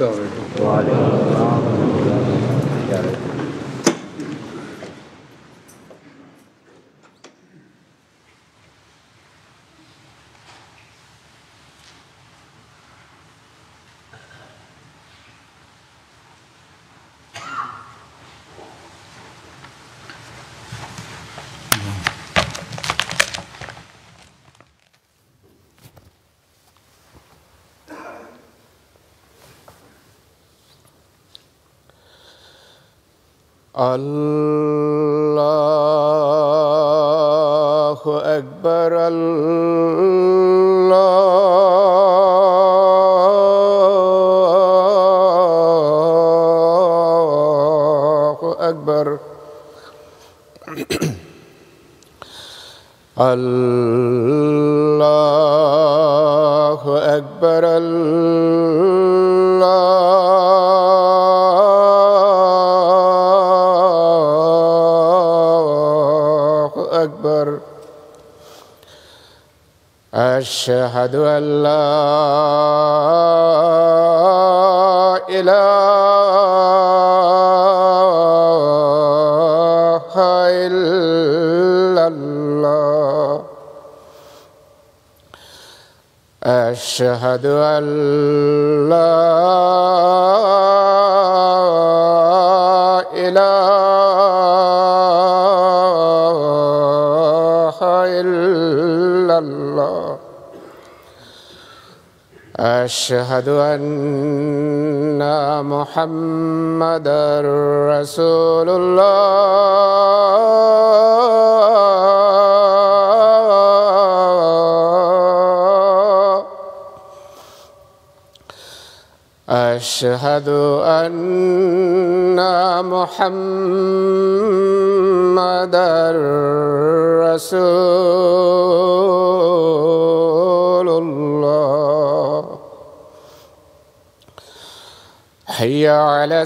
وعليكم السلام ورحمة الله. الله أكبر الله أكبر الله أكبر أشهد أن لا إله إلا الله أشهد أن لا إله إلا الله أشهد أن محمدًا رسول الله أشهد أن محمدًا رسول الله حي على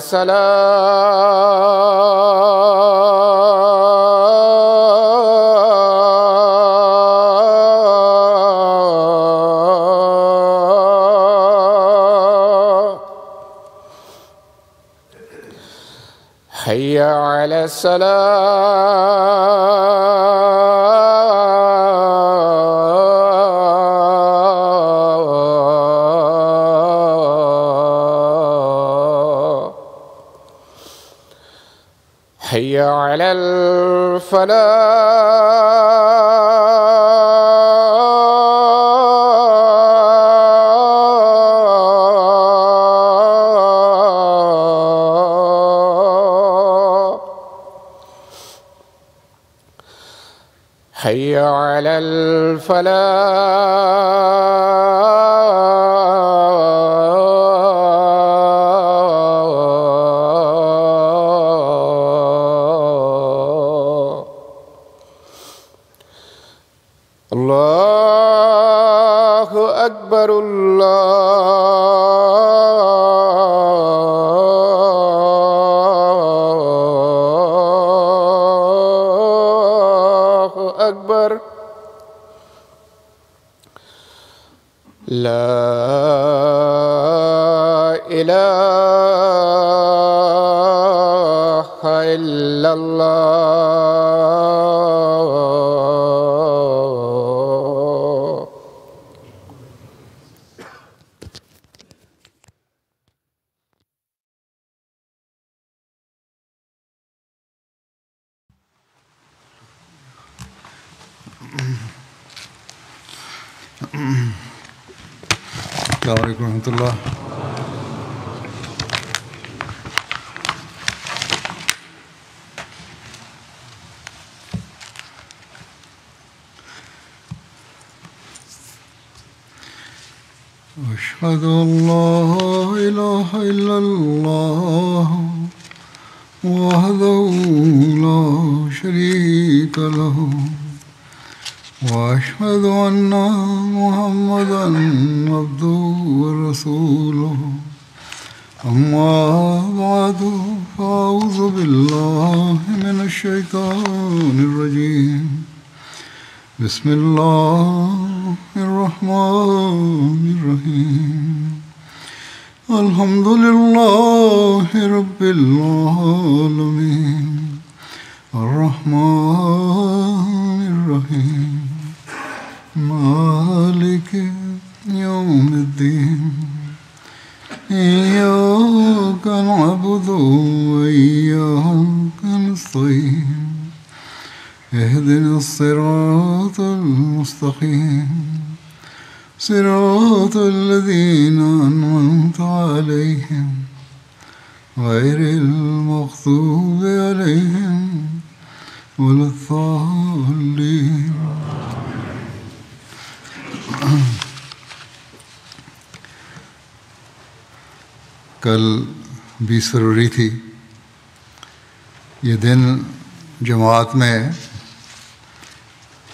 الصلاة حي على الصلاة حي على الفلاح حي على الفلاح الله أكبر الله أكبر لا إله إلا الله السلام عليكم ورحمة الله. أشهد أن لا إله إلا الله وحده لا شريك له وأشهد أن محمدًا عبده ورسوله أما بعد فأعوذ بالله من الشيطان الرجيم بسم الله الرحمن الرحيم الحمد لله رب العالمين الرحمن الرحيم مالك يوم الدين إياك نعبد وإياك نستعين اهدنا الصراط المستقيم صراط الذين أنعمت عليهم غير المغضوب عليهم ولا الضالين. کل 20 فروری تھی. یہ دن جماعت میں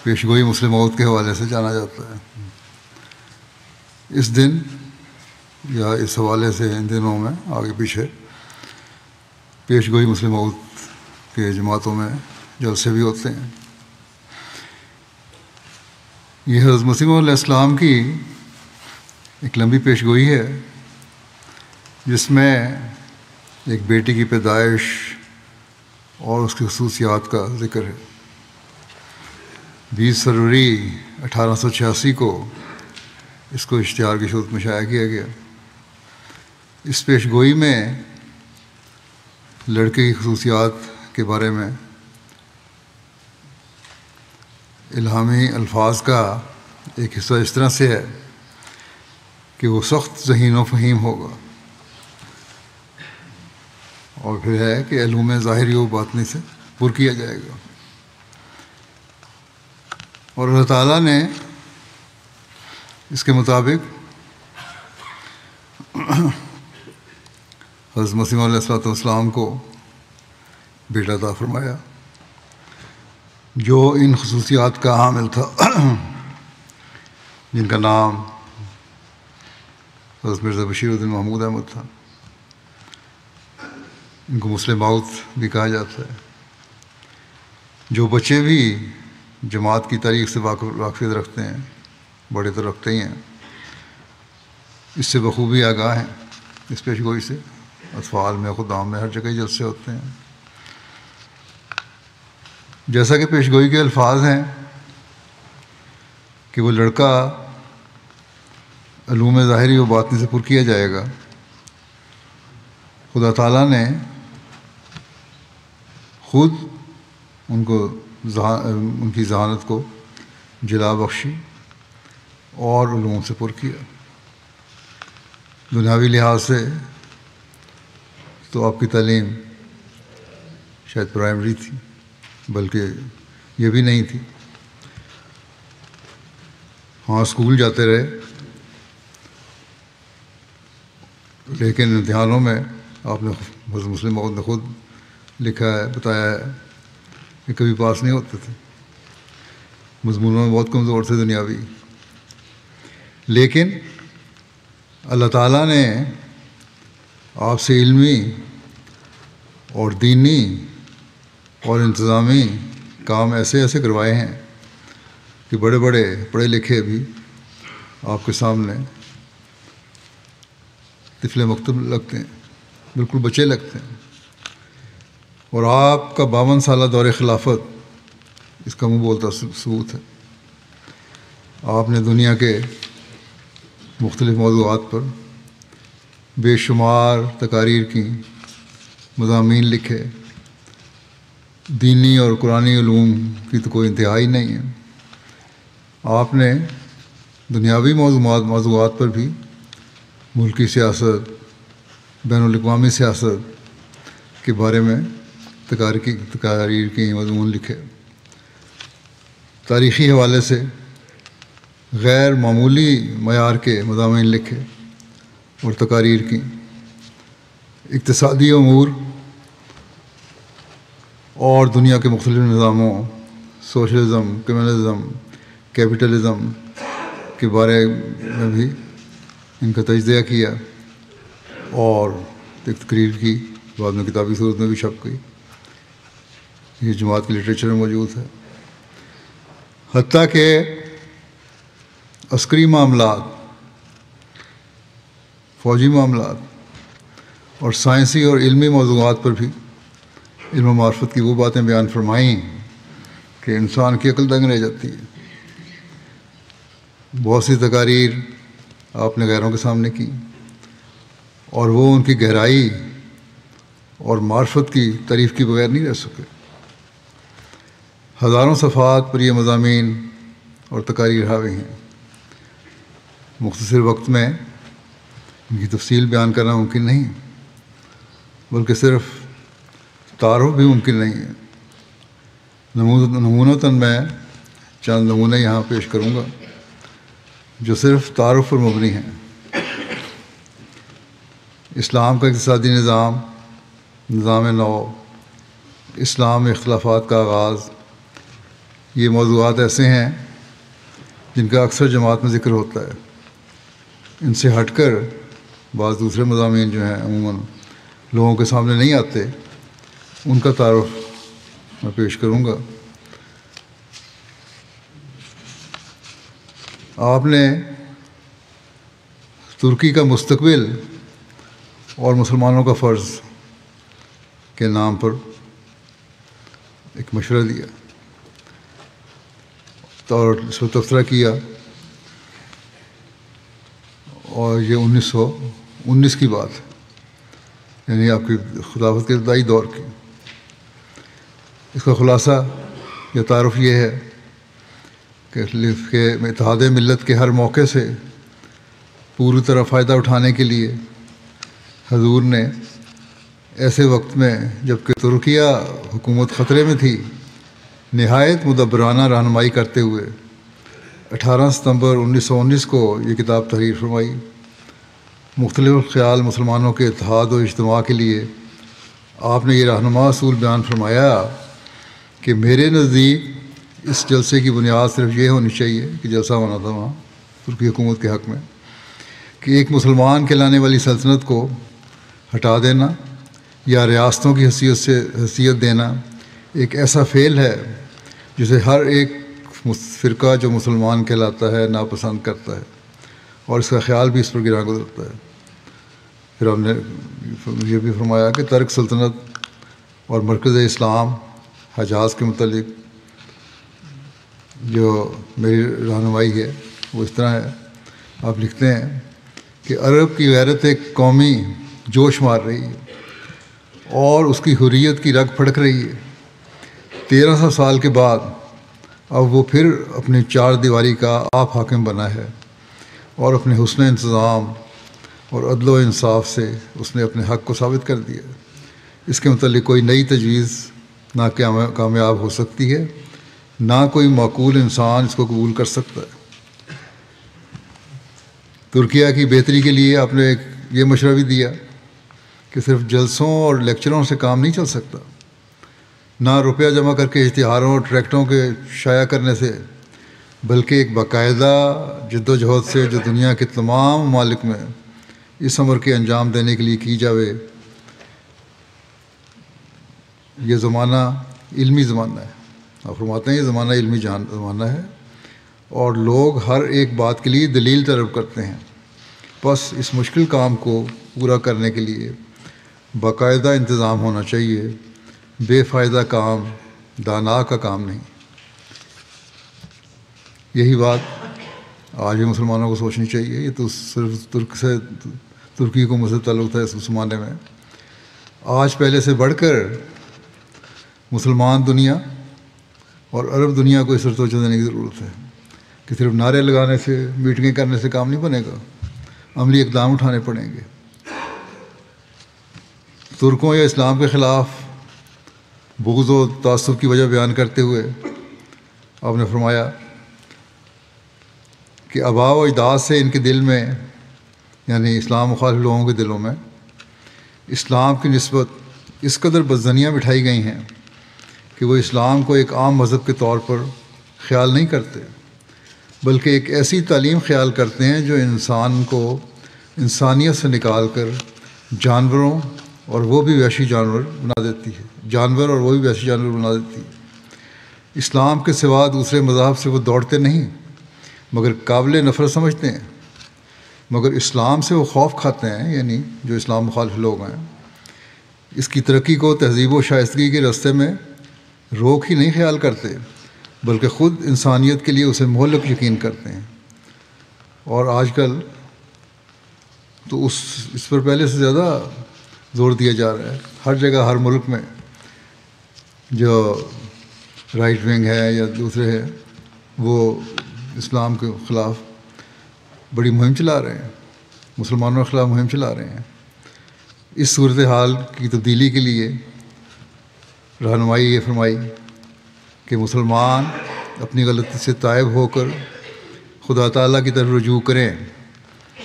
پیشگوئی مسلم موت کے حوالے سے جانا جاتا ہے. اس دن یا اس حوالے سے ان دنوں میں آگے پیچھے پیشگوئی مسلم موت کے جماعتوں میں جلسے بھی ہوتے ہیں. یہ حضرت مسیح موعود علیہ السلام کی ایک لمبی پیشگوئی ہے جس میں ایک بیٹی کی پیدائش اور اس کی خصوصیات کا ذکر ہے. 20 فروری 1886 کو اس کو اشتہار کی صورت میں شائع کیا گیا. اس پیشگوئی میں لڑکے کی خصوصیات کے بارے میں الہامی الفاظ کا ایک حصہ اس طرح سے ہے کہ وہ سخت ذہین و فہیم ہوگا، اور پھر ہے کہ علوم ظاہری و باطنی سے پر کیا جائے گا. اور اللہ تعالیٰ نے اس کے مطابق حضرت مسیح علیہ السلام کو بیٹا عطا فرمایا جو ان خصوصیات کا حامل تھا، جن کا نام حضرت مرزا بشیر الدین محمود احمد تھا. ان کو مسلم موعود بھی کہا جاتا ہے. جو بچے بھی جماعت کی تاریخ سے واقفیت رکھتے ہیں، بڑے تو رکھتے ہی ہیں، اس سے بخوبی آگاہ ہیں. اس پیشگوئی سے اطفال میں، خدام میں، ہر جگہ جلسے ہوتے ہیں. جیسا کہ پیشگوئی کے الفاظ ہیں کہ وہ لڑکا علوم ظاہری و باطنی سے پر کیا جائے گا. خدا تعالیٰ نے خود ان کی ذہانت کو جلا بخشی اور علوم سے پر کیا. دنیاوی لحاظ سے تو آپ کی تعلیم شاید پرائمری تھی، بلکہ یہ بھی نہیں تھی. ہاں اسکول جاتے رہے، لیکن امتحانوں میں آپ نے حضرت مسلم موعود نے خود لکھا ہے، بتایا ہے کہ کبھی پاس نہیں ہوتے تھے. مضمونوں میں بہت کمزور تھے دنیاوی. لیکن اللہ تعالیٰ نے آپ سے علمی اور دینی اور انتظامی کام ایسے ایسے کروائے ہیں کہ بڑے بڑے پڑھے لکھے بھی آپ کے سامنے طفل مکتب لگتے ہیں، بالکل بچے لگتے ہیں. اور آپ کا 52 سالہ دور خلافت اس کا منہ بولتا ثبوت ہے. آپ نے دنیا کے مختلف موضوعات پر بے شمار تقاریر کی، مضامین لکھے. دینی اور قرآنی علوم کی تو کوئی انتہا ہی نہیں ہے. آپ نے دنیاوی موضوعات پر بھی ملکی سیاست، بین الاقوامی سیاست کے بارے میں تقاریر کی، مضمون لکھے. تاریخی حوالے سے غیر معمولی معیار کے مضامین لکھے اور تقاریر کی. اقتصادی امور اور دنیا کے مختلف نظاموں، سوشلزم، کمیونزم، کیپٹلزم کے بارے میں بھی ان کا تجزیہ کیا اور ایک تقریر کی، بعد میں کتابی صورت میں بھی چھپ گئی. یہ جماعت کے لٹریچر میں موجود ہے. حتیٰ کہ عسکری معاملات، فوجی معاملات اور سائنسی اور علمی موضوعات پر بھی علم و معرفت کی وہ باتیں بیان فرمائیں کہ انسان کی عقل دنگ رہ جاتی ہے۔ بہت سی تقاریر آپ نے غیروں کے سامنے کی اور وہ ان کی گہرائی اور معرفت کی تعریف کی بغیر نہیں رہ سکے۔ ہزاروں صفحات پر یہ مضامین اور تقاریر حاوی ہیں۔ مختصر وقت میں ان کی تفصیل بیان کرنا ممکن نہیں، بلکہ صرف تعارف بھی ممکن نہیں ہے۔ نمونتاً میں چند نمونے یہاں پیش کروں گا جو صرف تعارف پر مبنی ہیں۔ اسلام کا اقتصادی نظام، نظام نو، اسلام میں اختلافات کا آغاز، یہ موضوعات ایسے ہیں جن کا اکثر جماعت میں ذکر ہوتا ہے۔ ان سے ہٹ کر بعض دوسرے مضامین جو ہیں عموماً لوگوں کے سامنے نہیں آتے، ان کا تعارف میں پیش کروں گا۔ آپ نے ترکی کا مستقبل اور مسلمانوں کا فرض کے نام پر ایک مشورہ دیا اور اس پر تبصرہ کیا، اور یہ 1919 کی بات ہے، یعنی آپ کی خلافت کے ابتدائی دور کی۔ اس کا خلاصہ یا تعارف یہ ہے کہ اتحاد ملت کے ہر موقع سے پوری طرح فائدہ اٹھانے کے لیے حضور نے ایسے وقت میں جب کہ ترکیہ حکومت خطرے میں تھی، نہایت مدبرانہ رہنمائی کرتے ہوئے 18 ستمبر 1919 کو یہ کتاب تحریر فرمائی۔ مختلف خیال مسلمانوں کے اتحاد و اجتماع کے لیے آپ نے یہ رہنما اصول بیان فرمایا کہ میرے نزدیک اس جلسے کی بنیاد صرف یہ ہونی چاہیے کہ جلسہ ہونا تھا وہاں ترکی حکومت کے حق میں، کہ ایک مسلمان کہلانے والی سلطنت کو ہٹا دینا یا ریاستوں کی حیثیت دینا ایک ایسا فعل ہے جسے ہر ایک فرقہ جو مسلمان کہلاتا ہے ناپسند کرتا ہے، اور اس کا خیال بھی اس پر گراں گزرتا ہے۔ پھر ہم نے یہ بھی فرمایا کہ ترک سلطنت اور مرکز اسلام حجاز کے متعلق جو میری رہنمائی ہے وہ اس طرح ہے۔ آپ لکھتے ہیں کہ عرب کی غیرت ایک قومی جوش مار رہی ہے اور اس کی حریت کی رگ پھڑک رہی ہے۔ 1300 سال کے بعد اب وہ پھر اپنی چار دیواری کا آپ حاکم بنا ہے، اور اپنے حسن انتظام اور عدل و انصاف سے اس نے اپنے حق کو ثابت کر دیا۔ اس کے متعلق کوئی نئی تجویز نہ کامیاب ہو سکتی ہے، نہ کوئی معقول انسان اس کو قبول کر سکتا ہے۔ ترکیہ کی بہتری کے لیے آپ نے یہ مشورہ بھی دیا کہ صرف جلسوں اور لیکچروں سے کام نہیں چل سکتا، نہ روپیہ جمع کر کے اشتہاروں اور ٹریکٹوں کے شائع کرنے سے، بلکہ ایک باقاعدہ جد و جہد سے جو دنیا کے تمام ممالک میں اس امر کے انجام دینے کے لیے کی جاوے۔ یہ زمانہ علمی زمانہ ہے، آپ فرماتے ہیں یہ زمانہ علمی زمانہ ہے، اور لوگ ہر ایک بات کے لیے دلیل طلب کرتے ہیں۔ بس اس مشکل کام کو پورا کرنے کے لیے باقاعدہ انتظام ہونا چاہیے، بے فائدہ کام دانا کا کام نہیں۔ یہی بات آج بھی مسلمانوں کو سوچنی چاہیے۔ یہ تو صرف ترکی حکومت سے تعلق تھا اس زمانے میں، آج پہلے سے بڑھ کر مسلمان دنیا اور عرب دنیا کو اس پر توجہ دینے کی ضرورت ہے کہ صرف نعرے لگانے سے، میٹنگیں کرنے سے کام نہیں بنے گا، عملی اقدام اٹھانے پڑیں گے۔ ترکوں یا اسلام کے خلاف بغض و تعصب کی وجہ بیان کرتے ہوئے آپ نے فرمایا کہ آباء و اجداد سے ان کے دل میں، یعنی اسلام مخالف لوگوں کے دلوں میں، اسلام کی نسبت اس قدر بدظنیاں بٹھائی گئی ہیں کہ وہ اسلام کو ایک عام مذہب کے طور پر خیال نہیں کرتے، بلکہ ایک ایسی تعلیم خیال کرتے ہیں جو انسان کو انسانیت سے نکال کر جانوروں اور وہ بھی وحشی جانور بنا دیتی ہے۔ اسلام کے سوا دوسرے مذاہب سے وہ دوڑتے نہیں، مگر قابل نفرت سمجھتے ہیں۔ مگر اسلام سے وہ خوف کھاتے ہیں، یعنی جو اسلام مخالف لوگ ہیں، اس کی ترقی کو تہذیب و شائستگی کے راستے میں روک ہی نہیں خیال کرتے، بلکہ خود انسانیت کے لیے اسے مہلک یقین کرتے ہیں۔ اور آج کل تو اس پر پہلے سے زیادہ زور دیا جا رہا ہے۔ ہر جگہ، ہر ملک میں جو رائٹ ونگ ہے یا دوسرے ہے، وہ اسلام کے خلاف بڑی مہم چلا رہے ہیں، مسلمانوں کے خلاف مہم چلا رہے ہیں۔ اس صورتحال کی تبدیلی کے لیے رہنمائی یہ فرمائی کہ مسلمان اپنی غلطی سے تائب ہو کر خدا تعالیٰ کی طرف رجوع کریں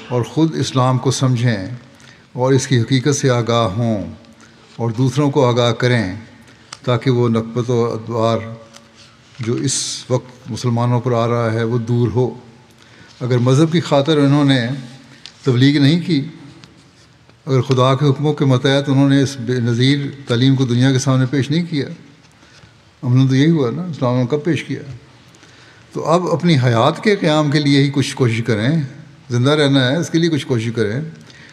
اور خود اسلام کو سمجھیں اور اس کی حقیقت سے آگاہ ہوں اور دوسروں کو آگاہ کریں، تاکہ وہ نکبت و ادوار جو اس وقت مسلمانوں پر آ رہا ہے وہ دور ہو۔ اگر مذہب کی خاطر انہوں نے تبلیغ نہیں کی، اگر خدا کے حکموں کے متحد انہوں نے اس بے نظیر تعلیم کو دنیا کے سامنے پیش نہیں کیا، عملاً تو یہی ہوا نا، اسلام نے کب پیش کیا؟ تو اب اپنی حیات کے قیام کے لیے ہی کچھ کوشش کریں، زندہ رہنا ہے اس کے لیے کچھ کوشش کریں،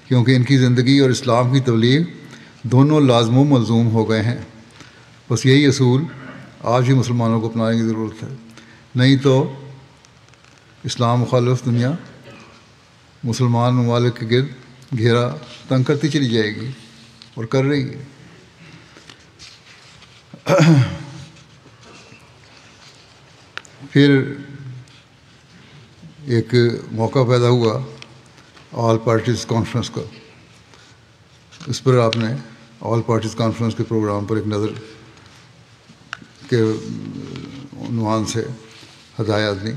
کیونکہ ان کی زندگی اور اسلام کی تبلیغ دونوں لازم و ملزوم ہو گئے ہیں۔ بس یہی اصول آج بھی مسلمانوں کو اپنانے کی ضرورت ہے، نہیں تو اسلام مخالف دنیا مسلمان ممالک کے گرد گھیرا تنگ کرتی چلی جائے گی اور کر رہی ہے۔ پھر ایک موقع پیدا ہوا آل پارٹیز کانفرنس کا۔ اس پر آپ نے آل پارٹیز کانفرنس کے پروگرام پر ایک نظر کے عنوان سے ہدایات دیں۔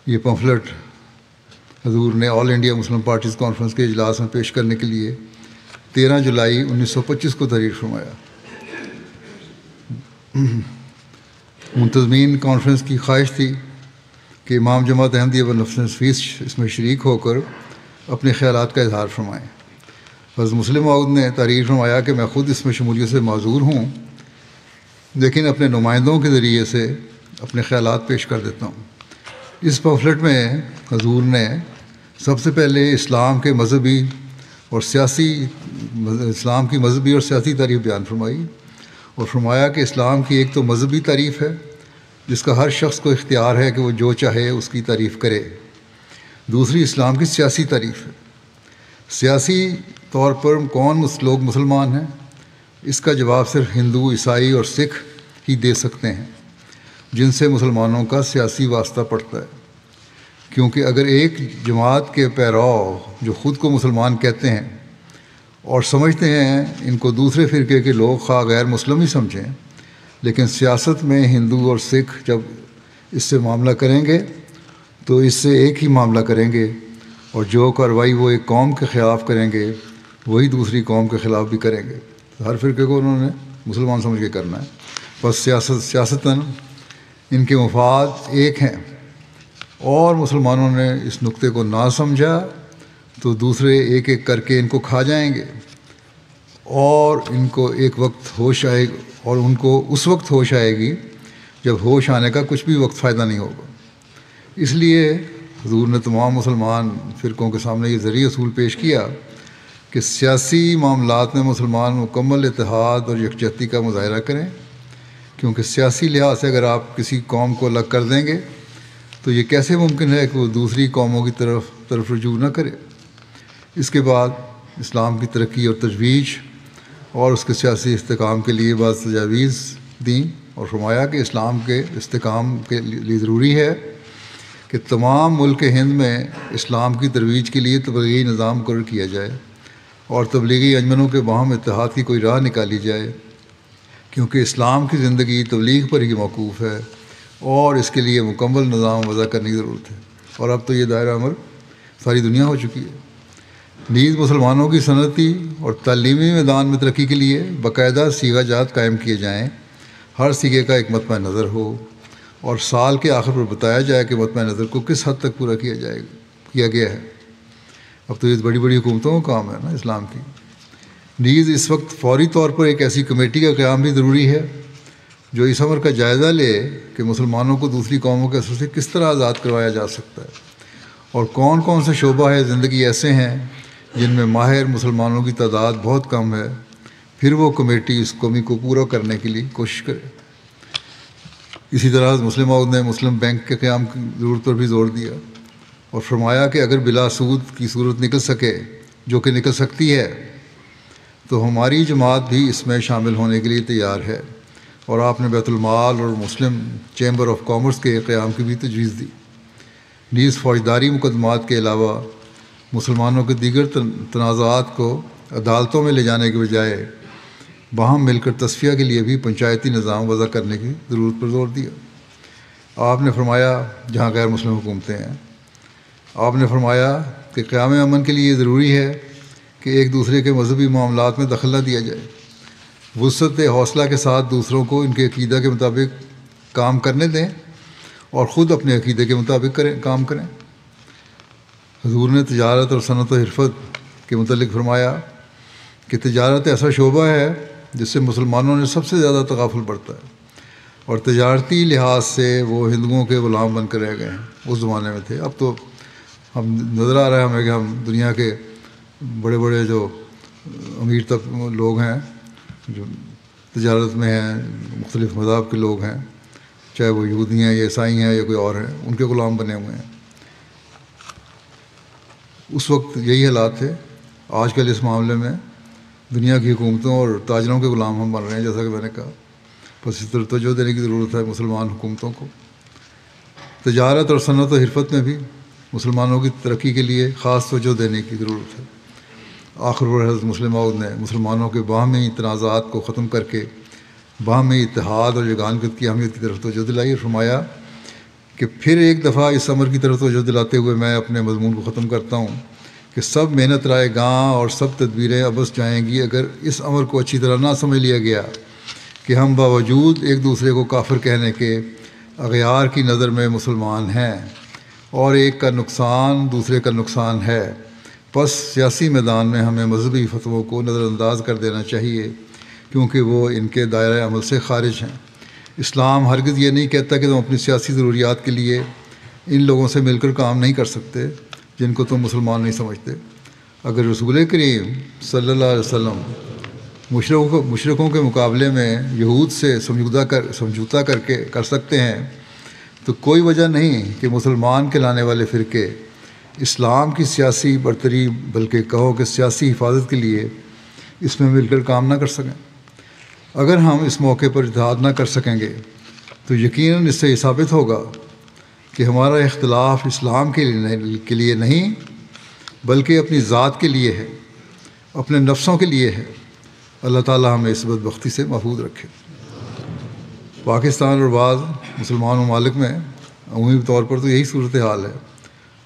یہ پمفلٹ حضور نے آل انڈیا مسلم پارٹیز کانفرنس کے اجلاس میں پیش کرنے کے لیے 13 جولائی 1925 کو تحریر فرمایا۔ منتظمین کانفرنس کی خواہش تھی کہ امام جماعت احمدیہ بنفس نفیس اس میں شریک ہو کر اپنے خیالات کا اظہار فرمائیں۔ حضرت مسلم موعود نے تحریر فرمایا کہ میں خود اس میں شمولیت سے معذور ہوں، لیکن اپنے نمائندوں کے ذریعے سے اپنے خیالات پیش کر دیتا ہوں۔ اس پمفلٹ میں حضور نے سب سے پہلے اسلام کی مذہبی اور سیاسی تعریف بیان فرمائی اور فرمایا کہ اسلام کی ایک تو مذہبی تعریف ہے جس کا ہر شخص کو اختیار ہے کہ وہ جو چاہے اس کی تعریف کرے، دوسری اسلام کی سیاسی تعریف ہے۔ سیاسی طور پر کون لوگ مسلمان ہیں، اس کا جواب صرف ہندو، عیسائی اور سکھ ہی دے سکتے ہیں جن سے مسلمانوں کا سیاسی واسطہ پڑتا ہے، کیونکہ اگر ایک جماعت کے پیرو جو خود کو مسلمان کہتے ہیں اور سمجھتے ہیں ان کو دوسرے فرقے کے لوگ خواہ غیر مسلم ہی سمجھیں، لیکن سیاست میں ہندو اور سکھ جب اس سے معاملہ کریں گے تو اس سے ایک ہی معاملہ کریں گے، اور جو کارروائی وہ ایک قوم کے خلاف کریں گے وہی دوسری قوم کے خلاف بھی کریں گے۔ ہر فرقے کو انہوں نے مسلمان سمجھ کے کرنا ہے، بس سیاستاً ان کے مفاد ایک ہیں، اور مسلمانوں نے اس نقطے کو نہ سمجھا تو دوسرے ایک ایک کر کے ان کو کھا جائیں گے، اور ان کو ایک وقت ہوش آئے اور ان کو اس وقت ہوش آئے گی جب ہوش آنے کا کچھ بھی وقت فائدہ نہیں ہوگا۔ اس لیے حضور نے تمام مسلمان فرقوں کے سامنے یہ ذریعہ اصول پیش کیا کہ سیاسی معاملات میں مسلمان مکمل اتحاد اور یکجہتی کا مظاہرہ کریں، کیونکہ سیاسی لحاظ سے اگر آپ کسی قوم کو الگ کر دیں گے تو یہ کیسے ممکن ہے کہ وہ دوسری قوموں کی طرف رجوع نہ کرے۔ اس کے بعد اسلام کی ترقی اور تجویز اور اس کے سیاسی استحکام کے لیے بعض تجاویز دیں اور فرمایا کہ اسلام کے استحکام کے لیے ضروری ہے کہ تمام ملک ہند میں اسلام کی ترویج کے لیے تبلیغی نظام مقرر کیا جائے اور تبلیغی انجمنوں کے باہم اتحاد کی کوئی راہ نکالی جائے، کیونکہ اسلام کی زندگی تبلیغ پر ہی موقوف ہے اور اس کے لیے مکمل نظام وضع کرنے کی ضرورت ہے، اور اب تو یہ دائرہ عمل ساری دنیا ہو چکی ہے۔ نیز مسلمانوں کی صنعتی اور تعلیمی میدان میں ترقی کے لیے باقاعدہ سیغہ جات قائم کیے جائیں، ہر سیغے کا ایک مطمع نظر ہو اور سال کے آخر پر بتایا جائے کہ مطمع نظر کو کس حد تک پورا کیا گیا ہے۔ اب تو یہ بڑی بڑی حکومتوں کا کام ہے نا اسلام کی۔ نیز اس وقت فوری طور پر ایک ایسی کمیٹی کا قیام بھی ضروری ہے جو اس امر کا جائزہ لے کہ مسلمانوں کو دوسری قوموں کے اثر سے کس طرح آزاد کروایا جا سکتا ہے اور کون کون سے شعبہ ہے زندگی ایسے ہیں جن میں ماہر مسلمانوں کی تعداد بہت کم ہے، پھر وہ کمیٹی اس کمی کو پورا کرنے کے لیے کوشش کرے۔ اسی طرح مسلم عہد نے مسلم بینک کے قیام کی ضرورت پر بھی زور دیا اور فرمایا کہ اگر بلا سود کی صورت نکل سکے، جو کہ نکل سکتی ہے، تو ہماری جماعت بھی اس میں شامل ہونے کے لیے تیار ہے، اور آپ نے بیت المال اور مسلم چیمبر آف کامرس کے قیام کی بھی تجویز دی۔ نیز فوجداری مقدمات کے علاوہ مسلمانوں کے دیگر تنازعات کو عدالتوں میں لے جانے کے بجائے باہم مل کر تصفیہ کے لیے بھی پنچایتی نظام وضع کرنے کی ضرورت پر زور دیا۔ آپ نے فرمایا جہاں غیر مسلم حکومتیں ہیں، آپ نے فرمایا کہ قیام امن کے لیے یہ ضروری ہے کہ ایک دوسرے کے مذہبی معاملات میں دخل نہ دیا جائے، وسعت حوصلہ کے ساتھ دوسروں کو ان کے عقیدہ کے مطابق کام کرنے دیں اور خود اپنے عقیدے کے مطابق کام کریں۔ حضور نے تجارت اور صنعت و حرفت کے متعلق فرمایا کہ تجارت ایسا شعبہ ہے جس سے مسلمانوں نے سب سے زیادہ تغافل برتا ہے، اور تجارتی لحاظ سے وہ ہندوؤں کے غلام بن کر رہ گئے ہیں۔ اس زمانے میں تھے، اب تو ہم نظر آ رہا ہے ہمیں کہ ہم دنیا کے بڑے بڑے جو امیر تک لوگ ہیں جو تجارت میں ہیں، مختلف مذاہب کے لوگ ہیں، چاہے وہ یہودی ہیں یا عیسائی ہیں یا کوئی اور ہیں، ان کے غلام بنے ہوئے ہیں۔ اس وقت یہی حالات تھے۔ آج کل اس معاملے میں دنیا کی حکومتوں اور تاجروں کے غلام ہم بن رہے ہیں، جیسا کہ میں نے کہا۔ بس اس طرح توجہ دینے کی ضرورت ہے مسلمان حکومتوں کو۔ تجارت اور صنعت و حرفت میں بھی مسلمانوں کی ترقی کے لیے خاص توجہ دینے کی ضرورت ہے۔ آخر پر حضرت مسلم عہد نے مسلمانوں کے باہمی تنازعات کو ختم کر کے باہمی اتحاد اور یگانگت کی اہمیت کی طرف توجہ دلائی اور فرمایا کہ پھر ایک دفعہ اس امر کی طرف توجہ دلاتے ہوئے میں اپنے مضمون کو ختم کرتا ہوں کہ سب محنت رائے گاں اور سب تدبیریں ابس جائیں گی اگر اس امر کو اچھی طرح نہ سمجھ لیا گیا کہ ہم باوجود ایک دوسرے کو کافر کہنے کے اغیار کی نظر میں مسلمان ہیں اور ایک کا نقصان دوسرے کا نقصان ہے۔ پس سیاسی میدان میں ہمیں مذہبی فتووں کو نظر انداز کر دینا چاہیے کیونکہ وہ ان کے دائرۂ عمل سے خارج ہیں۔ اسلام ہرگز یہ نہیں کہتا کہ تم اپنی سیاسی ضروریات کے لیے ان لوگوں سے مل کر کام نہیں کر سکتے جن کو تم مسلمان نہیں سمجھتے۔ اگر رسول کریم صلی اللہ علیہ وسلم مشرکوں کے مقابلے میں یہود سے سمجھوتا کر سکتے ہیں تو کوئی وجہ نہیں کہ مسلمان کہلانے والے فرقے اسلام کی سیاسی برتری بلکہ کہو کہ سیاسی حفاظت کے لیے اس میں مل کر کام نہ کر سکیں۔ اگر ہم اس موقع پر اتحاد نہ کر سکیں گے تو یقیناً اس سے یہ ثابت ہوگا کہ ہمارا اختلاف اسلام کے لیے نہیں بلکہ اپنی ذات کے لیے ہے، اپنے نفسوں کے لیے ہے۔ اللہ تعالیٰ ہمیں اس بدبختی سے محفوظ رکھے۔ پاکستان اور بعض مسلمان ممالک میں عمومی طور پر تو یہی صورتحال ہے،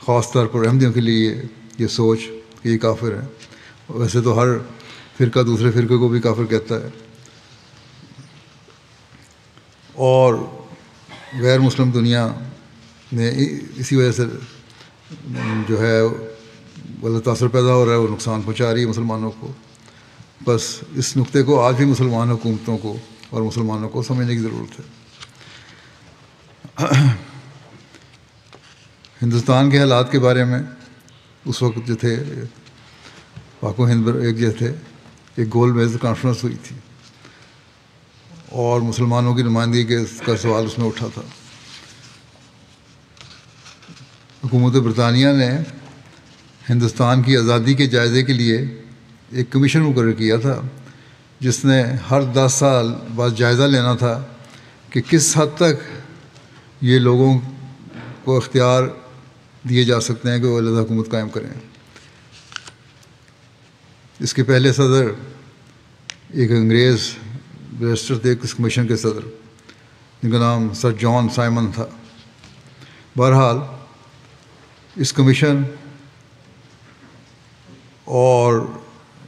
خاص طور پر احمدیوں کے لیے یہ سوچ کہ یہ کافر ہیں۔ ویسے تو ہر فرقہ دوسرے فرقے کو بھی کافر کہتا ہے، اور غیر مسلم دنیا میں اسی وجہ سے جو ہے غلط تاثر پیدا ہو رہا ہے، وہ نقصان پہنچا رہی ہے مسلمانوں کو۔ بس اس نقطے کو آج بھی مسلمان حکومتوں کو اور مسلمانوں کو سمجھنے کی ضرورت ہے۔ ہندوستان کے حالات کے بارے میں اس وقت جو تھے پاک و ہند ایک جو تھے ایک گول میز کانفرنس ہوئی تھی اور مسلمانوں کی نمائندگی کا سوال اس میں اٹھا تھا۔ حکومت برطانیہ نے ہندوستان کی آزادی کے جائزے کے لیے ایک کمیشن مقرر کیا تھا جس نے ہر 10 سال بعد جائزہ لینا تھا کہ کس حد تک یہ لوگوں کو اختیار دیے جا سکتے ہیں کہ وہ علیحدہ حکومت قائم کریں۔ اس کے پہلے صدر ایک انگریز بیرسٹر تھے، اس کمیشن کے صدر، جن کا نام سر جان سائمن تھا۔ بہرحال اس کمیشن اور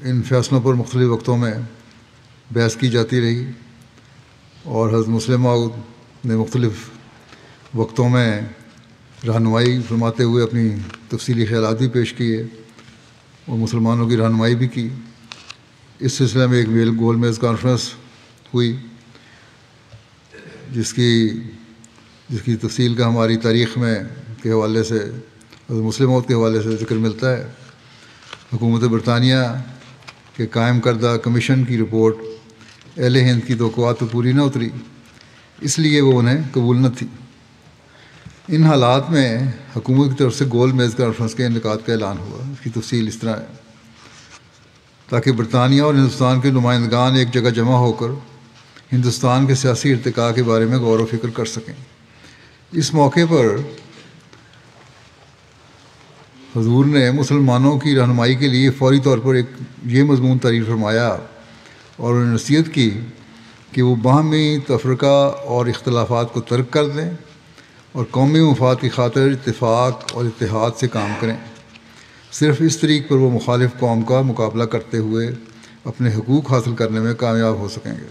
ان فیصلوں پر مختلف وقتوں میں بحث کی جاتی رہی، اور حضرت مسلم عہد نے مختلف وقتوں میں رہنمائی فرماتے ہوئے اپنی تفصیلی خیالات بھی پیش کیے اور مسلمانوں کی رہنمائی بھی کی۔ اس سلسلے میں ایک گول میز کانفرنس ہوئی جس کی تفصیل کا ہماری تاریخ میں کے حوالے سے حضرت مسلم موت کے حوالے سے ذکر ملتا ہے۔ حکومت برطانیہ کے قائم کردہ کمیشن کی رپورٹ اہل ہند کی توقعات پہ پوری نہ اتری، اس لیے وہ انہیں قبول نہ تھی۔ ان حالات میں حکومت کی طرف سے گول میز کانفرنس کے انعقاد کا اعلان ہوا۔ اس کی تفصیل اس طرح ہے، تاکہ برطانیہ اور ہندوستان کے نمائندگان ایک جگہ جمع ہو کر ہندوستان کے سیاسی ارتقاء کے بارے میں غور و فکر کر سکیں۔ اس موقع پر حضور نے مسلمانوں کی رہنمائی کے لیے فوری طور پر یہ مضمون تعریف فرمایا اور انہیں نصیحت کی کہ وہ باہمی تفرقہ اور اختلافات کو ترک کر دیں اور قومی مفاد کی خاطر اتفاق اور اتحاد سے کام کریں۔ صرف اس طریق پر وہ مخالف قوم کا مقابلہ کرتے ہوئے اپنے حقوق حاصل کرنے میں کامیاب ہو سکیں گے۔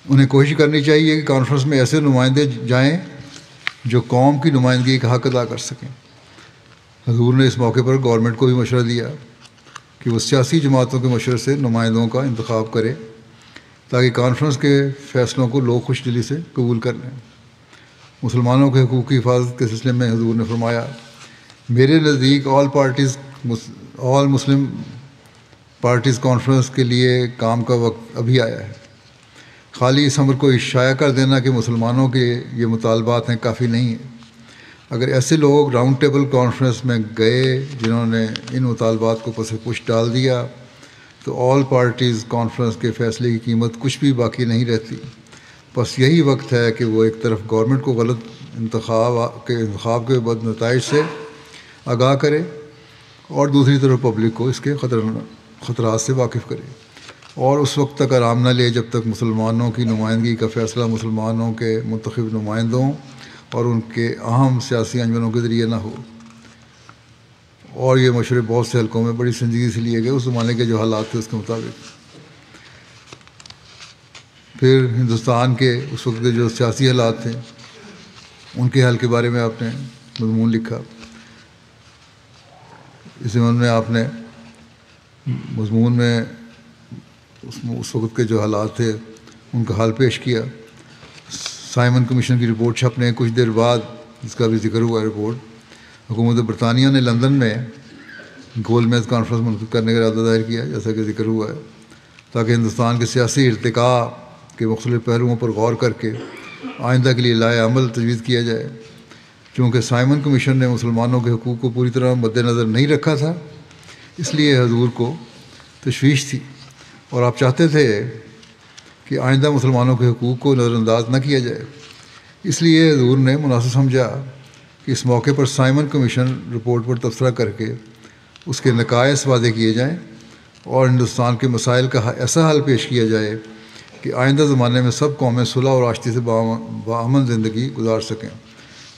انہیں کوشش کرنی چاہیے کہ کانفرنس میں ایسے نمائندے جائیں جو قوم کی نمائندگی کا حق ادا کر سکیں۔ حضور نے اس موقع پر گورنمنٹ کو بھی مشورہ دیا کہ وہ سیاسی جماعتوں کے مشورے سے نمائندوں کا انتخاب کرے تاکہ کانفرنس کے فیصلوں کو لوگ خوش دلی سے قبول کر لیں۔ مسلمانوں کے حقوق کی حفاظت کے سلسلے میں حضور نے فرمایا، میرے نزدیک آل مسلم پارٹیز کانفرنس کے لیے کام کا وقت ابھی آیا ہے۔ خالی اس امر کو اشاعہ کر دینا کہ مسلمانوں کے یہ مطالبات ہیں کافی نہیں ہے۔ اگر ایسے لوگ راؤنڈ ٹیبل کانفرنس میں گئے جنہوں نے ان مطالبات کو پس پش ڈال دیا تو آل پارٹیز کانفرنس کے فیصلے کی قیمت کچھ بھی باقی نہیں رہتی۔ بس یہی وقت ہے کہ وہ ایک طرف گورنمنٹ کو غلط انتخاب کے بد نتائج سے آگاہ کرے اور دوسری طرف پبلک کو اس کے خطرات سے واقف کرے، اور اس وقت تک آرام نہ لے جب تک مسلمانوں کی نمائندگی کا فیصلہ مسلمانوں کے منتخب نمائندوں اور ان کے اہم سیاسی انجمنوں کے ذریعے نہ ہو۔ اور یہ مشورے بہت سے حلقوں میں بڑی سنجیدگی سے لیے گئے اس زمانے کے جو حالات تھے اس کے مطابق۔ پھر ہندوستان کے اس وقت کے جو سیاسی حالات تھے ان کے حل کے بارے میں آپ نے مضمون لکھا۔ اس ضمن میں آپ نے مضمون میں اس وقت کے جو حالات تھے ان کا حل پیش کیا۔ سائمن کمیشن کی رپورٹ چھپنے کچھ دیر بعد، جس کا بھی ذکر ہوا ہے رپورٹ، حکومت برطانیہ نے لندن میں گول میز کانفرنس منعقد کرنے کا ارادہ ظاہر کیا، جیسا کہ ذکر ہوا ہے، تاکہ ہندوستان کے سیاسی ارتقاء کے مختلف پہلوؤں پر غور کر کے آئندہ کے لیے لائے عمل تجویز کیا جائے۔ چونکہ سائمن کمیشن نے مسلمانوں کے حقوق کو پوری طرح مد نظر نہیں رکھا تھا، اس لیے حضور کو تشویش تھی اور آپ چاہتے تھے کہ آئندہ مسلمانوں کے حقوق کو نظر انداز نہ کیا جائے۔ اس لیے حضور نے مناسب سمجھا کہ اس موقع پر سائمن کمیشن رپورٹ پر تبصرہ کر کے اس کے نقائص واضح کیے جائیں اور ہندوستان کے مسائل کا ایسا حل پیش کیا جائے کہ آئندہ زمانے میں سب قومیں صلح اور آشتی سے باامن زندگی گزار سکیں۔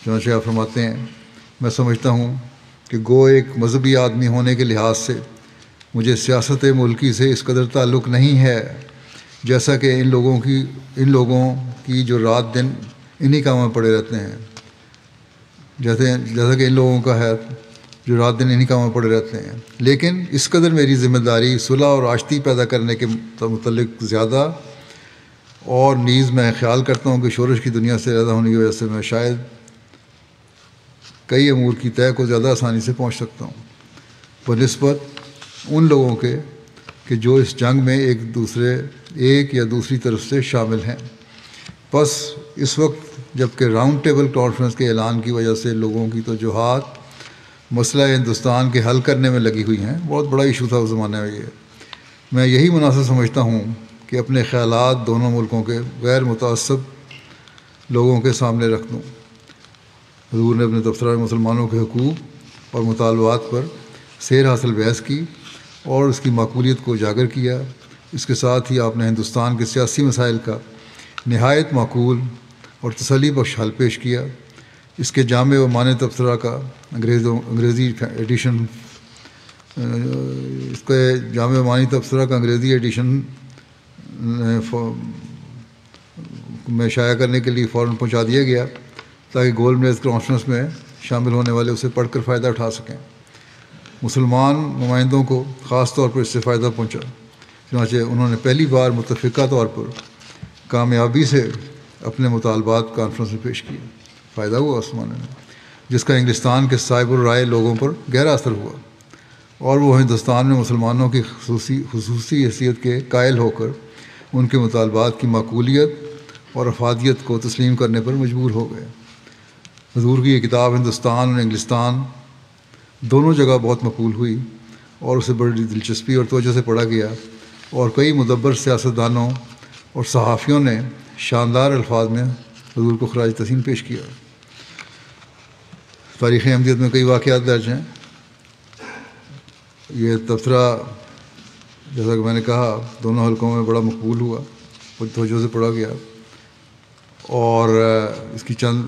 چنانچہ آپ فرماتے ہیں، میں سمجھتا ہوں کہ گو ایک مذہبی آدمی ہونے کے لحاظ سے مجھے سیاست ملکی سے اس قدر تعلق نہیں ہے جیسا کہ ان لوگوں کی جو رات دن انہی کاموں میں پڑے رہتے ہیں، جیسا کہ ان لوگوں کا ہے جو رات دن انہی کاموں میں پڑے رہتے ہیں۔ لیکن اس قدر میری ذمہ داری صلح اور آشتی پیدا کرنے کے متعلق زیادہ، اور نیز میں خیال کرتا ہوں کہ شورش کی دنیا سے زیادہ ہونے کی وجہ سے میں شاید کئی امور کی طے کو زیادہ آسانی سے پہنچ سکتا ہوں بنسبت ان لوگوں کے کہ جو اس جنگ میں ایک یا دوسری طرف سے شامل ہیں۔ بس اس وقت جب کہ راؤنڈ ٹیبل کانفرنس کے اعلان کی وجہ سے لوگوں کی توجہات مسئلہ ہندوستان کے حل کرنے میں لگی ہوئی ہیں، بہت بڑا ایشو تھا اس زمانے میں یہ، میں یہی مناسب سمجھتا ہوں کہ اپنے خیالات دونوں ملکوں کے غیر متعصب لوگوں کے سامنے رکھ دوں۔ حضور نے اپنے تبصرہ میں مسلمانوں کے حقوق اور مطالبات پر سیر حاصل بحث کی اور اس کی معقولیت کو اجاگر کیا۔ اس کے ساتھ ہی آپ نے ہندوستان کے سیاسی مسائل کا نہایت معقول اور تسلی بخش حل پیش کیا۔ اس کے جامع و معنی تبصرہ کا انگریزی ایڈیشن میں شائع کرنے کے لیے فوراً پہنچا دیا گیا تاکہ گول میز کانفرنس میں شامل ہونے والے اسے پڑھ کر فائدہ اٹھا سکیں۔ مسلمان نمائندوں کو خاص طور پر اس سے فائدہ پہنچا، چنانچہ انہوں نے پہلی بار متفقہ طور پر کامیابی سے اپنے مطالبات کانفرنس میں پیش کیے، فائدہ ہوا اس زمانے میں۔ جس کا انگلستان کے صاحب الرائے لوگوں پر گہرا اثر ہوا، اور وہ ہندوستان میں مسلمانوں کی خصوصی حیثیت کے قائل ہو کر ان کے مطالبات کی معقولیت اور افادیت کو تسلیم کرنے پر مجبور ہو گئے۔ حضور کی یہ کتاب ہندوستان اور انگلستان دونوں جگہ بہت مقبول ہوئی اور اسے بڑی دلچسپی اور توجہ سے پڑھا گیا، اور کئی مدبر سیاستدانوں اور صحافیوں نے شاندار الفاظ میں حضور کو خراج تحسین پیش کیا۔ تاریخ احمدیت میں کئی واقعات درج ہیں۔ یہ تبصرہ جیسا کہ میں نے کہا دونوں حلقوں میں بڑا مقبول ہوا، بڑی توجہ سے پڑھا گیا، اور اس کی چند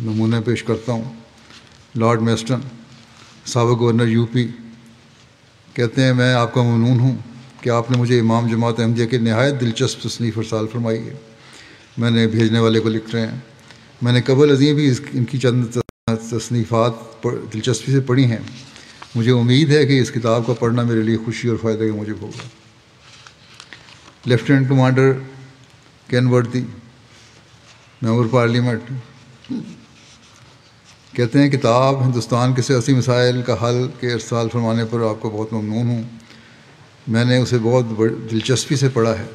نمونے پیش کرتا ہوں۔ لارڈ میسٹن سابق گورنر یو پی کہتے ہیں، میں آپ کا ممنون ہوں کہ آپ نے مجھے امام جماعت احمدیہ کی نہایت دلچسپ تصنیف ارسال فرمائی ہے۔ میں نے بھیجنے والے کو لکھ رہے ہیں، میں نے قبل ازیں بھی ان کی چند تصنیفات دلچسپی سے پڑھی ہیں۔ مجھے امید ہے کہ اس کتاب کا پڑھنا میرے لیے خوشی اور فائدہ کا موجب ہوگا۔ لیفٹیننٹ کمانڈر کین وردی ممبر پارلیمنٹ کہتے ہیں، کتاب ہندوستان کے سیاسی مسائل کا حل کے ارسال فرمانے پر آپ کو بہت ممنون ہوں، میں نے اسے بہت دلچسپی سے پڑھا ہے۔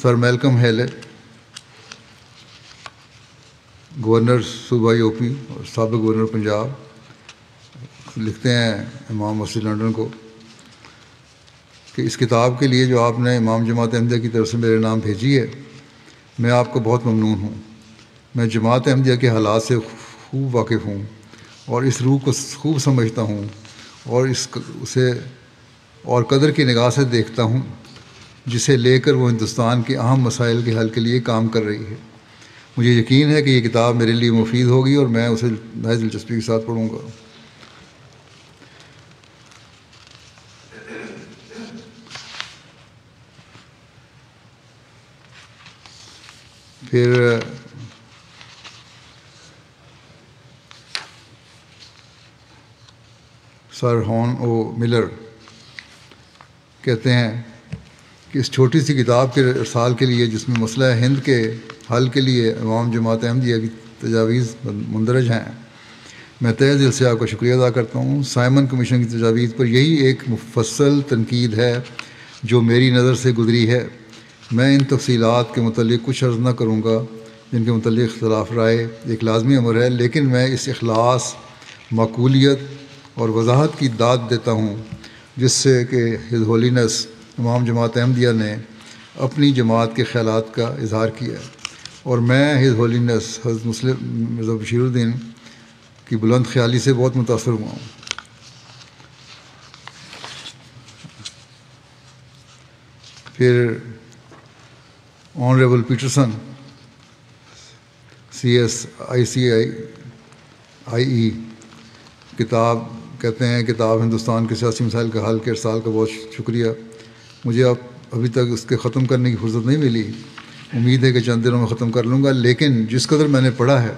سر میلکم ہیلے گورنر صوبہ یو پی اور سابق گورنر پنجاب لکھتے ہیں امام مسجد لنڈن کو کہ اس کتاب کے لیے جو آپ نے امام جماعت احمدیہ کی طرف سے میرے نام بھیجی ہے، میں آپ کو بہت ممنون ہوں۔ میں جماعت احمدیہ کے حالات سے خوب واقف ہوں اور اس روح کو خوب سمجھتا ہوں اور اسے اور قدر کی نگاہ سے دیکھتا ہوں جسے لے کر وہ ہندوستان کے اہم مسائل کے حل کے لیے کام کر رہی ہے۔ مجھے یقین ہے کہ یہ کتاب میرے لیے مفید ہوگی اور میں اسے نہایت دلچسپی کے ساتھ پڑھوں گا۔ پھر سر ہون او ملر کہتے ہیں کہ اس چھوٹی سی کتاب کے ارسال کے لیے، جس میں مسئلہ ہند کے حل کے لیے امام جماعت احمدیہ کی تجاویز مندرج ہیں، میں تہہ دل سے آپ کا شکریہ ادا کرتا ہوں۔ سائمن کمیشن کی تجاویز پر یہی ایک مفصل تنقید ہے جو میری نظر سے گزری ہے۔ میں ان تفصیلات کے متعلق کچھ عرض نہ کروں گا جن کے متعلق اختلاف رائے ایک لازمی امر ہے، لیکن میں اس اخلاص، معقولیت اور وضاحت کی داد دیتا ہوں جس سے کہ ہز ہولینس امام جماعت احمدیہ نے اپنی جماعت کے خیالات کا اظہار کیا ہے، اور میں ہز ہولینس حضرت مسلم مرزا بشیر الدین کی بلند خیالی سے بہت متاثر ہوا ہوں۔ پھر آنریبل پیٹرسن CSICI کتاب کہتے ہیں، کتاب ہندوستان کے سیاسی مسائل کا حل کے ارسال کا بہت شکریہ۔ مجھے ابھی تک اس کے ختم کرنے کی فرصت نہیں ملی، امید ہے کہ چند دنوں میں ختم کر لوں گا، لیکن جس قدر میں نے پڑھا ہے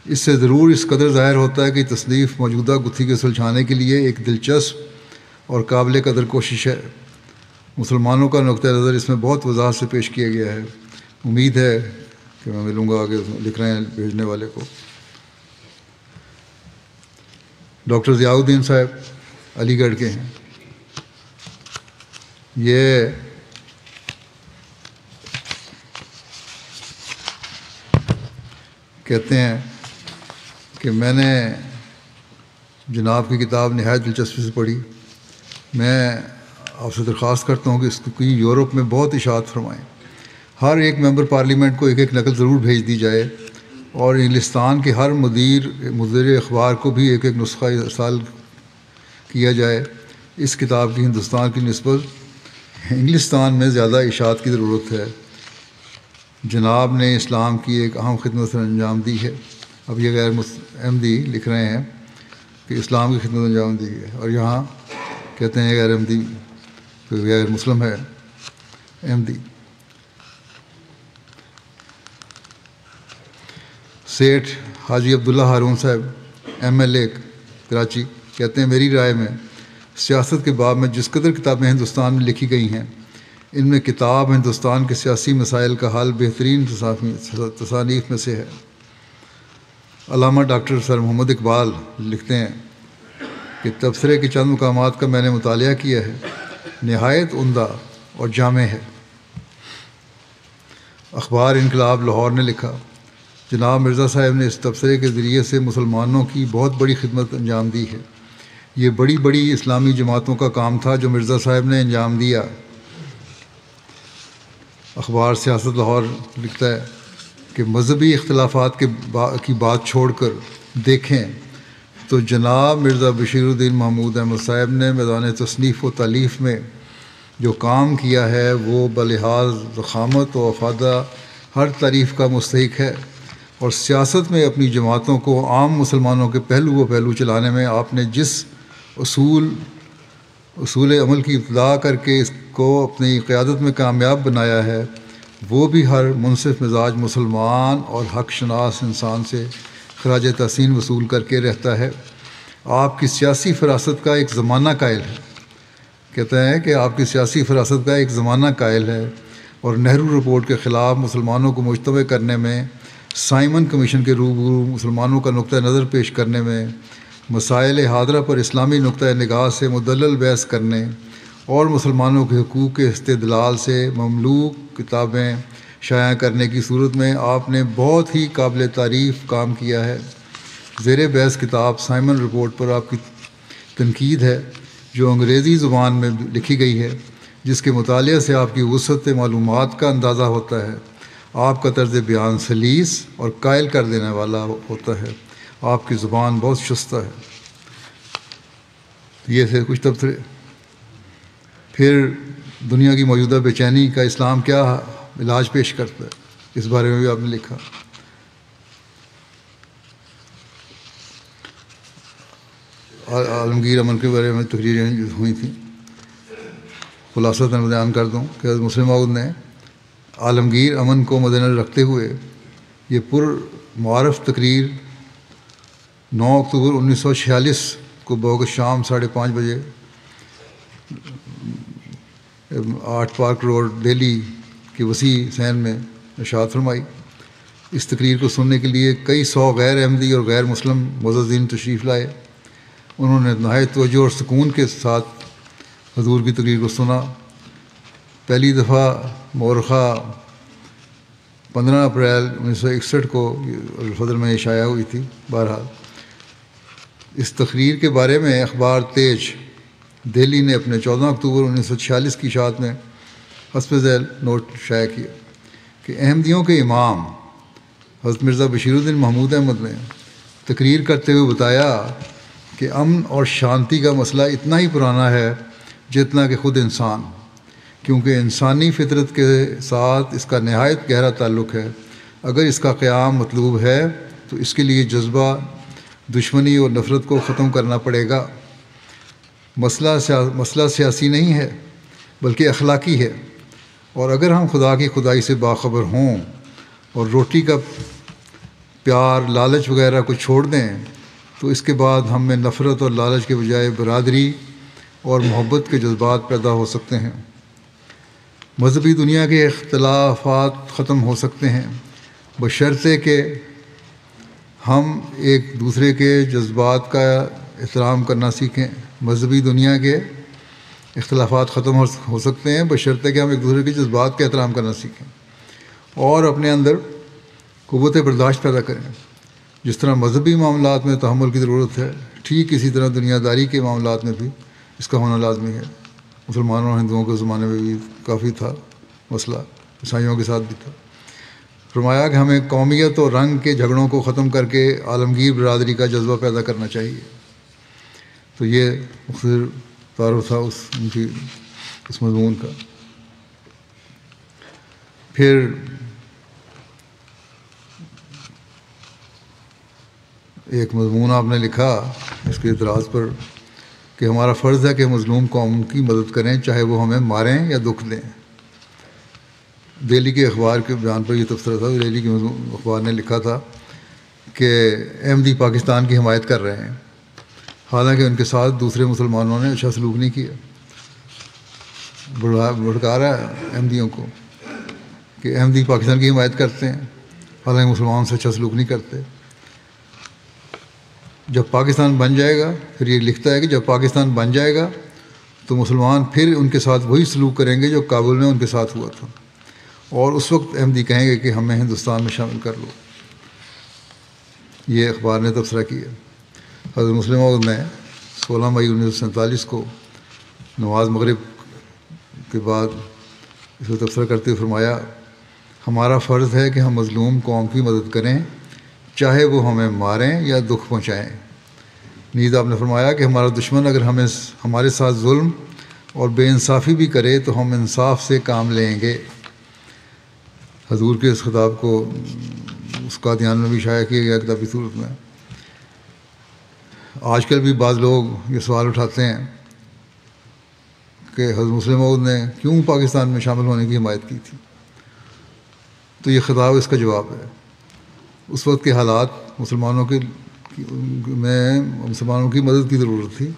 اس سے ضرور اس قدر ظاہر ہوتا ہے کہ تصنیف موجودہ گتھی کے سلجھانے کے لیے ایک دلچسپ اور قابل قدر کوشش ہے۔ مسلمانوں کا نقطہ نظر اس میں بہت وضاحت سے پیش کیا گیا ہے۔ امید ہے کہ میں ملوں گا، آگے لکھ رہے ہیں بھیجنے والے کو۔ ڈاکٹر ضیاء الدین صاحب علی گڑھ کے ہیں، یہ کہتے ہیں کہ میں نے جناب کی کتاب نہایت دلچسپی سے پڑھی۔ میں آپ سے درخواست کرتا ہوں کہ اس کی یورپ میں بہت اشاعت فرمائیں۔ ہر ایک ممبر پارلیمنٹ کو ایک ایک نقل ضرور بھیج دی جائے، اور انگلستان کے ہر مدیر اخبار کو بھی ایک ایک نسخہ ارسال کیا جائے۔ اس کتاب کی ہندوستان کی نسبت انگلستان میں زیادہ اشاعت کی ضرورت ہے۔ جناب نے اسلام کی ایک اہم خدمت انجام دی ہے۔ اب یہ غیر احمدی لکھ رہے ہیں کہ اسلام کی خدمت انجام دی ہے، اور یہاں کہتے ہیں غیر احمدی غیر مسلم ہے احمدی۔ سیٹھ حاجی عبداللہ ہارون صاحب MLA کراچی کہتے ہیں، میری رائے میں سیاست کے باب میں جس قدر کتابیں ہندوستان میں لکھی گئی ہیں، ان میں کتاب ہندوستان کے سیاسی مسائل کا حل بہترین تصانیف میں سے ہے۔ علامہ ڈاکٹر سر محمد اقبال لکھتے ہیں کہ تبصرے کے چند مقامات کا میں نے مطالعہ کیا ہے، نہایت عمدہ اور جامع ہے۔ اخبار انقلاب لاہور نے لکھا، جناب مرزا صاحب نے اس تبصرے کے ذریعے سے مسلمانوں کی بہت بڑی خدمت انجام دی ہے۔ یہ بڑی بڑی اسلامی جماعتوں کا کام تھا جو مرزا صاحب نے انجام دیا۔ اخبار سیاست لاہور لکھتا ہے کہ مذہبی اختلافات کی بات چھوڑ کر دیکھیں تو جناب مرزا بشیر الدین محمود احمد صاحب نے میدان تصنیف و تالیف میں جو کام کیا ہے وہ بلحاظ ضخامت و افادہ ہر تعریف کا مستحق ہے، اور سیاست میں اپنی جماعتوں کو عام مسلمانوں کے پہلو چلانے میں آپ نے جس اصول عمل کی ابتدا کر کے اس کو اپنی قیادت میں کامیاب بنایا ہے، وہ بھی ہر منصف مزاج مسلمان اور حق شناس انسان سے خراج تحسین وصول کر کے رہتا ہے۔ آپ کی سیاسی فراست کا ایک زمانہ قائل ہے، کہتا ہے کہ آپ کی سیاسی فراست کا ایک زمانہ قائل ہے، اور نہرو رپورٹ کے خلاف مسلمانوں کو مجتمع کرنے میں، سائمن کمیشن کے روبرو مسلمانوں کا نقطہ نظر پیش کرنے میں، مسائل حاضرہ پر اسلامی نقطہ نگاہ سے مدلل بحث کرنے، اور مسلمانوں کے حقوق کے استدلال سے مملوک کتابیں شائع کرنے کی صورت میں آپ نے بہت ہی قابل تعریف کام کیا ہے۔ زیر بحث کتاب سائمن رپورٹ پر آپ کی تنقید ہے جو انگریزی زبان میں لکھی گئی ہے، جس کے مطالعے سے آپ کی وسعت معلومات کا اندازہ ہوتا ہے۔ آپ کا طرز بیان سلیس اور قائل کر دینے والا ہوتا ہے، آپ کی زبان بہت شستہ ہے۔ یہ تھے کچھ تبصرے۔ پھر دنیا کی موجودہ بے چینی کا اسلام کیا علاج پیش کرتا ہے، اس بارے میں بھی آپ نے لکھا۔ عالمگیر امن کے بارے میں تقریریں ہوئی تھیں، خلاصتاً بیان کر دوں کہ حضرت مسلم موعود نے عالمگیر امن کو مد نظر رکھتے ہوئے یہ معرف تقریر 9 اکتوبر 1946 کو بوقت شام 5:30 بجے 8 پارک روڈ دہلی کی وسیع صحن میں ارشاد فرمائی۔ اس تقریر کو سننے کے لیے کئی سو غیر احمدی اور غیر مسلم معززین تشریف لائے۔ انہوں نے نہایت توجہ اور سکون کے ساتھ حضور کی تقریر کو سنا۔ پہلی دفعہ مورخہ 15 اپریل 1961 کو الفضل میں شائع ہوئی تھی۔ بہرحال اس تقریر کے بارے میں اخبار تیج دہلی نے اپنے 14 اکتوبر 1946 کی اشاعت میں حسب ذیل نوٹ شائع کیا کہ احمدیوں کے امام حضرت مرزا بشیر الدین محمود احمد نے تقریر کرتے ہوئے بتایا کہ امن اور شانتی کا مسئلہ اتنا ہی پرانا ہے جتنا کہ خود انسان، کیونکہ انسانی فطرت کے ساتھ اس کا نہایت گہرا تعلق ہے۔ اگر اس کا قیام مطلوب ہے تو اس کے لیے جذبہ دشمنی اور نفرت کو ختم کرنا پڑے گا۔ مسئلہ سیاسی نہیں ہے بلکہ اخلاقی ہے، اور اگر ہم خدا کی خدائی سے باخبر ہوں اور روٹی کا پیار، لالچ وغیرہ کو چھوڑ دیں تو اس کے بعد ہم میں نفرت اور لالچ کے بجائے برادری اور محبت کے جذبات پیدا ہو سکتے ہیں۔ مذہبی دنیا کے اختلافات ختم ہو سکتے ہیں بشرطے کہ ہم ایک دوسرے کے جذبات کا احترام کرنا سیکھیں۔ مذہبی دنیا کے اختلافات ختم ہو سکتے ہیں بشرطے کہ ہم ایک دوسرے کے جذبات کا احترام کرنا سیکھیں اور اپنے اندر قوت برداشت پیدا کریں۔ جس طرح مذہبی معاملات میں تحمل کی ضرورت ہے، ٹھیک اسی طرح دنیا داری کے معاملات میں بھی اس کا ہونا لازمی ہے۔ مسلمانوں اور ہندوؤں کے زمانے میں بھی کافی تھا مسئلہ، عیسائیوں کے ساتھ بھی تھا۔ فرمایا کہ ہمیں قومیت اور رنگ کے جھگڑوں کو ختم کر کے عالمگیر برادری کا جذبہ پیدا کرنا چاہیے۔ تو یہ مختصر تعارف تھا اس مضمون کا۔ پھر ایک مضمون آپ نے لکھا اس کے اعتراض پر کہ ہمارا فرض ہے کہ مظلوم قوم کی مدد کریں چاہے وہ ہمیں ماریں یا دکھ دیں۔ دہلی کے اخبار کے بیان پر یہ تبصرہ تھا۔ دہلی کے اخبار نے لکھا تھا کہ احمدی پاکستان کی حمایت کر رہے ہیں، حالانکہ ان کے ساتھ دوسرے مسلمانوں نے اچھا سلوک نہیں کیا۔ بھڑکا رہا ہے احمدیوں کو کہ احمدی پاکستان کی حمایت کرتے ہیں، حالانکہ مسلمانوں سے اچھا سلوک نہیں کرتے۔ جب پاکستان بن جائے گا، پھر یہ لکھتا ہے کہ جب پاکستان بن جائے گا تو مسلمان پھر ان کے ساتھ وہی سلوک کریں گے جو کابل میں ان کے ساتھ ہوا تھا، اور اس وقت احمدی کہیں گے کہ ہمیں ہندوستان میں شامل کر لو۔ یہ اخبار نے تبصرہ کیا۔ حضرت مسلم موعود نے 16 مئی 1947 کو نماز مغرب کے بعد اس کو تبصرہ کرتے ہوئے فرمایا، ہمارا فرض ہے کہ ہم مظلوم قوم کی مدد کریں، چاہے وہ ہمیں ماریں یا دکھ پہنچائیں۔ نیز آپ نے فرمایا کہ ہمارا دشمن اگر ہمارے ساتھ ظلم اور بے انصافی بھی کرے تو ہم انصاف سے کام لیں گے۔ حضور کے اس خطاب کو اس قادیان میں بھی شائع کیا گیا کتابی صورت میں۔ آج کل بھی بعض لوگ یہ سوال اٹھاتے ہیں کہ حضرت مسلم موعود نے کیوں پاکستان میں شامل ہونے کی حمایت کی تھی، تو یہ خطاب اس کا جواب ہے۔ اس وقت کے حالات مسلمانوں کی مدد کی ضرورت تھی،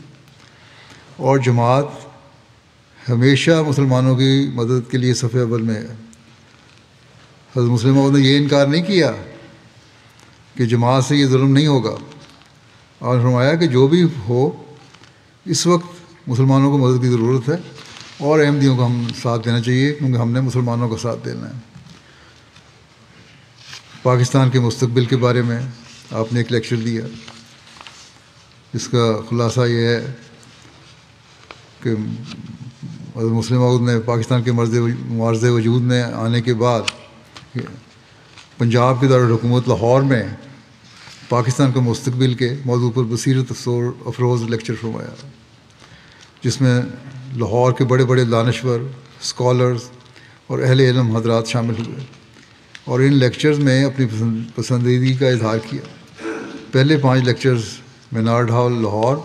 اور جماعت ہمیشہ مسلمانوں کی مدد کے لیے صف اول میں ہے۔ حضرت مسلم موعود نے یہ انکار نہیں کیا کہ جماعت سے یہ ظلم نہیں ہوگا، اور فرمایا کہ جو بھی ہو اس وقت مسلمانوں کو مدد کی ضرورت ہے، اور احمدیوں کو ہم ساتھ دینا چاہیے کیونکہ ہم نے مسلمانوں کا ساتھ دینا ہے۔ پاکستان کے مستقبل کے بارے میں آپ نے ایک لیکچر دیا، جس کا خلاصہ یہ ہے کہ حضرت مسلم موعود نے پاکستان کے معرض وجود میں آنے کے بعد پنجاب کے دارالحکومت لاہور میں پاکستان کے مستقبل کے موضوع پر بصیرت افروز لیکچر فرمایا، جس میں لاہور کے بڑے بڑے دانشور، اسکالرز اور اہل علم حضرات شامل ہوئے، اور ان لیکچرز میں اپنی پسندیدگی کا اظہار کیا۔ پہلے 5 لیکچرز مینارڈ ہال لاہور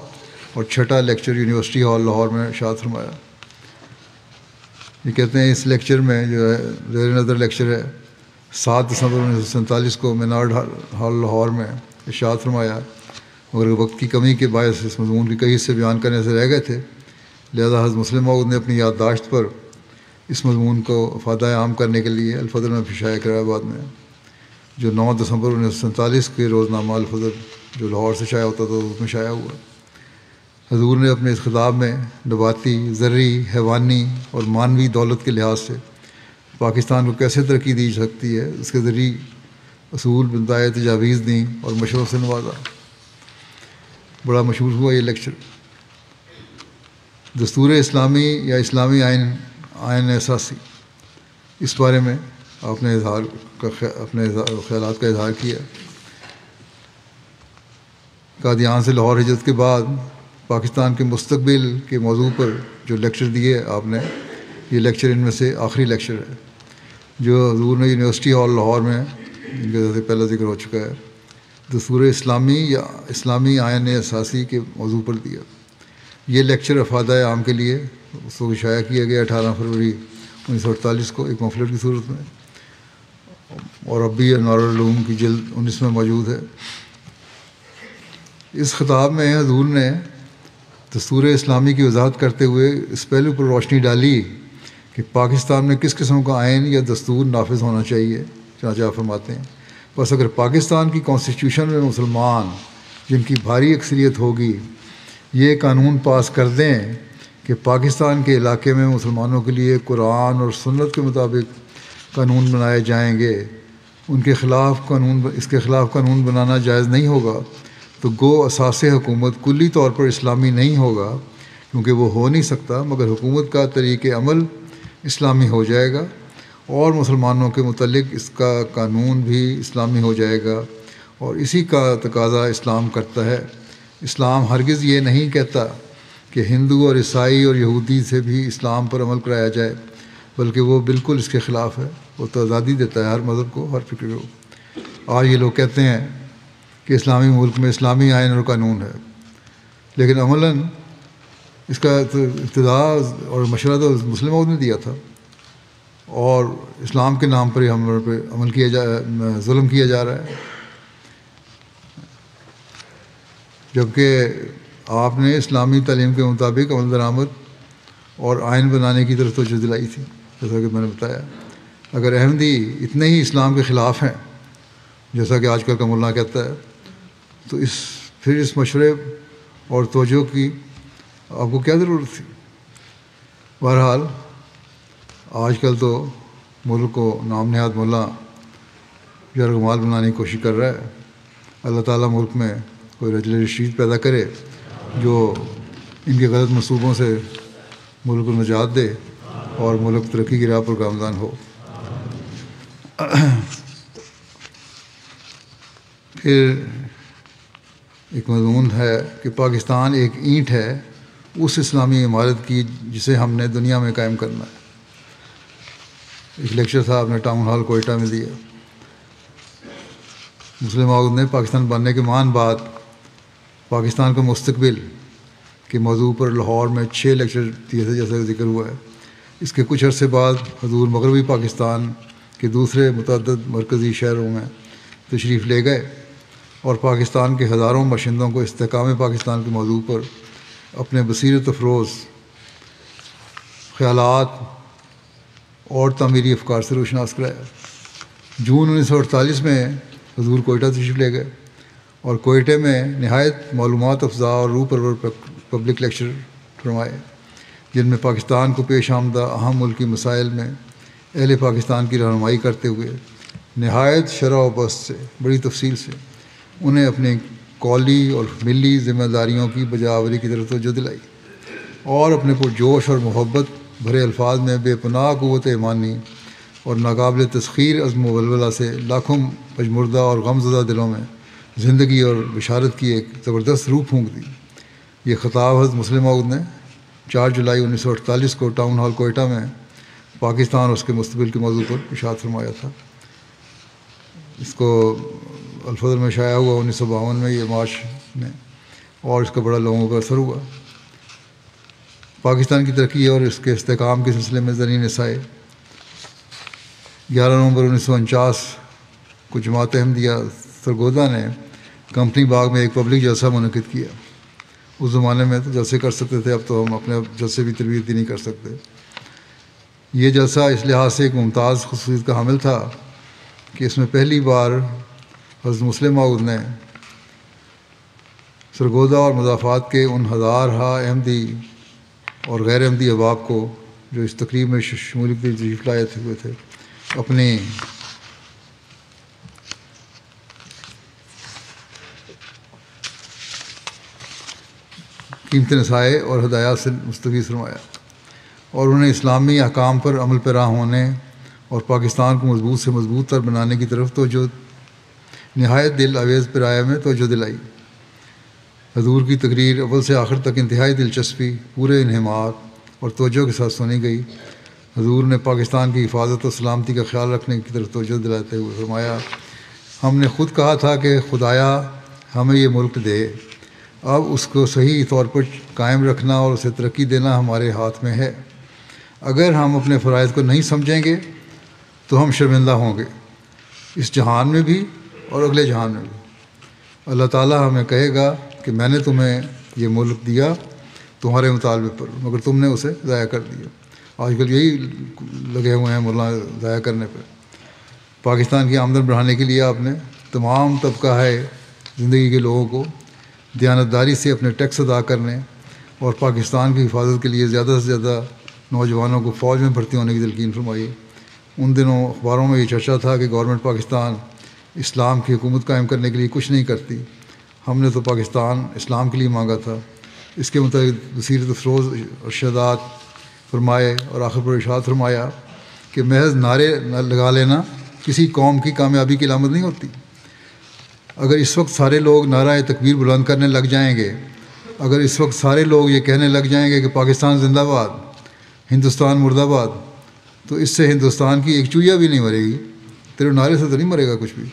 اور 6واں لیکچر یونیورسٹی ہال لاہور میں ارشاد فرمایا۔ یہ کہتے ہیں اس لیکچر میں جو ہے زیر نظر لیکچر ہے 7 دسمبر 1947 کو مینارڈ ہال لاہور میں ارشاد فرمایا، مگر وقت کی کمی کے باعث اس مضمون کی کئی حصے بیان کرنے سے رہ گئے تھے، لہذا حضرت مسلم موعود نے اپنی یادداشت پر اس مضمون کو افادہ عام کرنے کے لیے الفضل میں شائع کرایا آباد میں، جو 9 دسمبر 1947 کے روزنامہ الفضل جو لاہور سے شائع ہوتا تھا اس میں شائع ہوا۔ حضور نے اپنے اس خطاب میں نباتی، زرعی، حیوانی اور مانوی دولت کے لحاظ سے پاکستان کو کیسے ترقی دی سکتی ہے اس کے ذریعے اصول بنتائے تجاویز دیں اور مشوروں سے نوازا۔ بڑا مشہور ہوا یہ لیکچر۔ دستور اسلامی یا اسلامی آئین اساسی، اس بارے میں آپ نے اپنے خیالات کا اظہار کیا۔ قادیان سے لاہور ہجرت کے بعد پاکستان کے مستقبل کے موضوع پر جو لیکچر دیے آپ نے، یہ لیکچر ان میں سے آخری لیکچر ہے جو حضور نے یونیورسٹی ہال لاہور میں، جن کا سے پہلا ذکر ہو چکا ہے، دستور اسلامی یا اسلامی آئین اساسی کے موضوع پر دیا۔ یہ لیکچر افادہ عام کے لیے اس کو شائع کیا گیا 18 فروری 1948 کو ایک مفلٹ کی صورت میں، اور اب بھی انوار العلوم کی جلد 19 میں موجود ہے۔ اس خطاب میں حضور نے دستور اسلامی کی وضاحت کرتے ہوئے اس پہلو پر روشنی ڈالی کہ پاکستان میں کس قسم کا آئین یا دستور نافذ ہونا چاہیے۔ چنانچہ آپ فرماتے ہیں، بس اگر پاکستان کی کانسٹیٹیوشن میں مسلمان، جن کی بھاری اکثریت ہوگی، یہ قانون پاس کر دیں کہ پاکستان کے علاقے میں مسلمانوں کے لیے قرآن اور سنت کے مطابق قانون بنائے جائیں گے، اس کے خلاف قانون بنانا جائز نہیں ہوگا، تو گو اساس حکومت کلی طور پر اسلامی نہیں ہوگا، کیونکہ وہ ہو نہیں سکتا، مگر حکومت کا طریق عمل اسلامی ہو جائے گا، اور مسلمانوں کے متعلق اس کا قانون بھی اسلامی ہو جائے گا، اور اسی کا تقاضا اسلام کرتا ہے۔ اسلام ہرگز یہ نہیں کہتا کہ ہندو اور عیسائی اور یہودی سے بھی اسلام پر عمل کرایا جائے، بلکہ وہ بالکل اس کے خلاف ہے۔ وہ تو آزادی دیتا ہے ہر مذہب کو، ہر فکر کو۔ آج یہ لوگ کہتے ہیں کہ اسلامی ملک میں اسلامی آئین اور قانون ہے، لیکن عملاً اس کا ابتدا اور مشورہ تو مسلم موعود نے دیا تھا، اور اسلام کے نام پر ہی ہم پہ ظلم کیا جا رہا ہے، جبکہ آپ نے اسلامی تعلیم کے مطابق عمل درآمد اور آئین بنانے کی طرف توجہ دلائی تھی۔ جیسا کہ میں نے بتایا، اگر احمدی اتنے ہی اسلام کے خلاف ہیں جیسا کہ آج کل کا مولانا کہتا ہے، تو اس پھر اس مشورے اور توجہ کی آپ کو کیا ضرورت تھی؟ بہرحال آج کل تو ملک کو نام نہاد ملا یرغمال بنانے کی کوشش کر رہا ہے. اللہ تعالیٰ ملک میں کوئی رجل رشید پیدا کرے جو ان کے غلط منصوبوں سے ملک کو نجات دے اور ملک ترقی کی راہ پر گامزن ہو. پھر ایک مضمون ہے کہ پاکستان ایک اینٹ ہے اس اسلامی عمارت کی جسے ہم نے دنیا میں قائم کرنا ہے. ایک لیکچر تھا آپ نے ٹاؤن ہال کوئٹہ میں دیا. مسلم عہد نے پاکستان بننے کے مان بعد پاکستان کا مستقبل کے موضوع پر لاہور میں 6 لیکچر دیے تھے جیسا ذکر ہوا ہے. اس کے کچھ عرصے بعد حضور مغربی پاکستان کے دوسرے متعدد مرکزی شہروں میں تشریف لے گئے اور پاکستان کے ہزاروں باشندوں کو استحکام پاکستان کے موضوع پر اپنے بصیرت افروز خیالات اور تعمیری افکار سے روشناس کرایا. جون 1948 میں حضور کوئٹہ تشریف لے گئے اور کوئٹہ میں نہایت معلومات افزا اور روح پرور پبلک لیکچر فرمائے جن میں پاکستان کو پیش آمدہ اہم ملکی مسائل میں اہل پاکستان کی رہنمائی کرتے ہوئے نہایت شرح و بسط سے بڑی تفصیل سے انہیں اپنی قولی اور ملی ذمہ داریوں کی بجاوری کی طرف توجہ دلائی اور اپنے پرجوش اور محبت بھرے الفاظ میں بے پناہ قوت ایمانی اور ناقابل تسخیر عزم و ولولہ سے لاکھوں پجمردہ اور غمزدہ دلوں میں زندگی اور بشارت کی ایک زبردست روح پھونک دی. یہ خطاب حضرت مسلم عہد نے 4 جولائی 1948 کو ٹاؤن ہال کوئٹہ میں پاکستان اور اس کے مستقبل کے موضوع پر ارشاد فرمایا تھا. اس کو الفضل میں شائع ہوا 1952 میں یہ مارچ میں اور اس کا بڑا لوگوں کا اثر ہوا. پاکستان کی ترقی اور اس کے استحکام کے سلسلے میں زرعی نسائے 11 نومبر 1949 کو جماعت احمدیہ سرگودا نے کمپنی باغ میں ایک پبلک جلسہ منعقد کیا. اس زمانے میں تو جلسے کر سکتے تھے, اب تو ہم اپنے جلسے بھی تربیت ہی نہیں کر سکتے. یہ جلسہ اس لحاظ سے ایک ممتاز خصوصیت کا حامل تھا کہ اس میں پہلی بار حضرت مسلم عہد نے سرگودا اور مضافات کے ان ہزارہا احمدی اور غیر احمدی احباب کو جو اس تقریب میں شمولیت کی تشریف لائے ہوئے تھے اپنی قیمتی نصائح اور ہدایات سے مستفید فرمایا اور انہیں اسلامی احکام پر عمل پیرا ہونے اور پاکستان کو مضبوط سے مضبوط تر بنانے کی طرف توجہ نہایت دل آویز پیرایا میں توجہ دلائی. حضور کی تقریر اول سے آخر تک انتہائی دلچسپی, پورے انہمار اور توجہ کے ساتھ سنی گئی. حضور نے پاکستان کی حفاظت و سلامتی کا خیال رکھنے کی طرف توجہ دلاتے ہوئے فرمایا, ہم نے خود کہا تھا کہ خدایا ہمیں یہ ملک دے, اب اس کو صحیح طور پر قائم رکھنا اور اسے ترقی دینا ہمارے ہاتھ میں ہے. اگر ہم اپنے فرائض کو نہیں سمجھیں گے تو ہم شرمندہ ہوں گے, اس جہان میں بھی اور اگلے جہان میں بھی. اللہ تعالیٰ ہمیں کہے گا کہ میں نے تمہیں یہ ملک دیا تمہارے مطالبے پر, مگر تم نے اسے ضائع کر دیا. آج کل یہی لگے ہوئے ہیں مولانا ضائع کرنے پہ. پاکستان کی آمدن بڑھانے کے لیے آپ نے تمام طبقہ ہے زندگی کے لوگوں کو دیانتداری سے اپنے ٹیکس ادا کرنے اور پاکستان کی حفاظت کے لیے زیادہ سے زیادہ نوجوانوں کو فوج میں بھرتی ہونے کی تلقین فرمائی. ان دنوں اخباروں میں یہ چرچا تھا کہ گورنمنٹ پاکستان اسلام کی حکومت قائم کرنے کے لیے کچھ نہیں کرتی. ہم نے تو پاکستان اسلام کے لیے مانگا تھا. اس کے مطابق بصیرت افروز ارشادات فرمائے اور آخر پر ارشاد فرمایا کہ محض نعرے لگا لینا کسی قوم کی کامیابی کی علامت نہیں ہوتی. اگر اس وقت سارے لوگ نعرہ تکبیر بلند کرنے لگ جائیں گے, اگر اس وقت سارے لوگ یہ کہنے لگ جائیں گے کہ پاکستان زندہ باد, ہندوستان مرد آباد, تو اس سے ہندوستان کی ایک چوہیا بھی نہیں مرے گی. تیرے نعرے سے تو نہیں مرے گا کچھ بھی.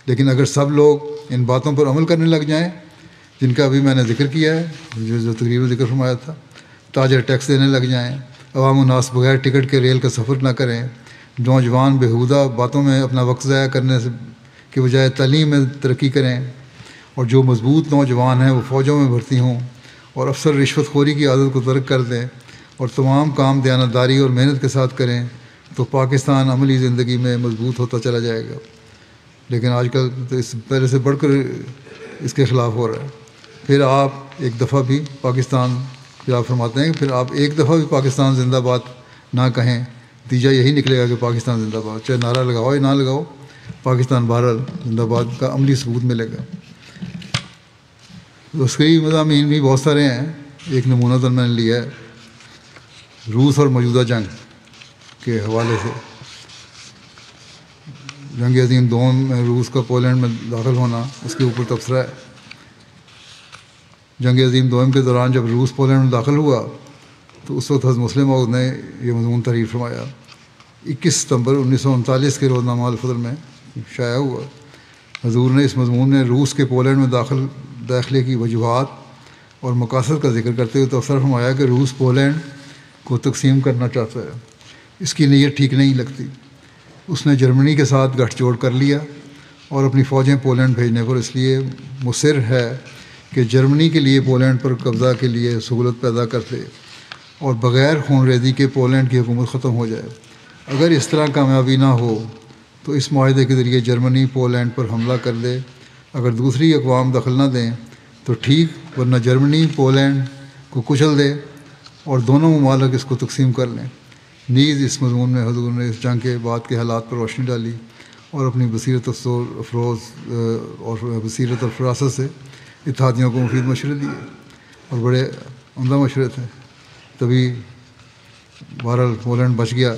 لیکن اگر سب لوگ ان باتوں پر عمل کرنے لگ جائیں جن کا ابھی میں نے ذکر کیا ہے, جو تقریباً ذکر فرمایا تھا, تاجر ٹیکس دینے لگ جائیں, عوام الناس بغیر ٹکٹ کے ریل کا سفر نہ کریں, نوجوان بےہودہ باتوں میں اپنا وقت ضائع کرنے سے کے بجائے تعلیم میں ترقی کریں, اور جو مضبوط نوجوان ہیں وہ فوجوں میں بھرتی ہوں اور افسر رشوت خوری کی عادت کو ترک کر دیں اور تمام کام دیانتداری اور محنت کے ساتھ کریں, تو پاکستان عملی زندگی میں مضبوط ہوتا چلا جائے گا. لیکن آج کل تو اس پہلے سے بڑھ کر اس کے خلاف ہو رہا ہے. پھر آپ ایک دفعہ بھی پاکستان، پھر آپ فرماتے ہیں کہ پھر آپ ایک دفعہ بھی پاکستان زندہ باد نہ کہیں، نتیجہ یہی نکلے گا کہ پاکستان زندہ باد، چاہے نعرہ لگاؤ یا نہ لگاؤ، پاکستان بہرحال زندہ باد کا عملی ثبوت ملے گا۔ اس کے مضامین بھی بہت سارے ہیں، ایک نمونہ تو میں نے لیا ہے روس اور موجودہ جنگ کے حوالے سے۔ جنگ عظیم دوم میں روس کا پولینڈ میں داخل ہونا، اس کے اوپر تبصرہ ہے۔ جنگ عظیم دوم کے دوران جب روس پولینڈ میں داخل ہوا تو اس وقت حضرت مسلم موعود نے یہ مضمون تحریر فرمایا، 21 ستمبر 1939 کے روزنامہ الفضل میں شائع ہوا۔ حضور نے اس مضمون میں روس کے پولینڈ میں داخلے کی وجوہات اور مقاصد کا ذکر کرتے ہوئے تبصرہ فرمایا کہ روس پولینڈ کو تقسیم کرنا چاہتا ہے، اس کی نیت ٹھیک نہیں لگتی۔ اس نے جرمنی کے ساتھ گٹھ جوڑ کر لیا اور اپنی فوجیں پولینڈ بھیجنے پر اس لیے مصر ہے کہ جرمنی کے لیے پولینڈ پر قبضہ کے لیے سہولت پیدا کر دے اور بغیر خون ریزی کے پولینڈ کی حکومت ختم ہو جائے۔ اگر اس طرح کامیابی نہ ہو تو اس معاہدے کے ذریعے جرمنی پولینڈ پر حملہ کر دے، اگر دوسری اقوام دخل نہ دیں تو ٹھیک، ورنہ جرمنی پولینڈ کو کچل دے اور دونوں ممالک اس کو تقسیم کر لیں۔ نیز اس مضمون میں حضور نے اس جنگ کے بعد کے حالات پر روشنی ڈالی اور اپنی بصیرت افروز اور بصیرت اور فراست سے اتحادیوں کو مفید مشورے دیے، اور بڑے عمدہ مشورے تھے، تبھی بہرحال پولینڈ بچ گیا۔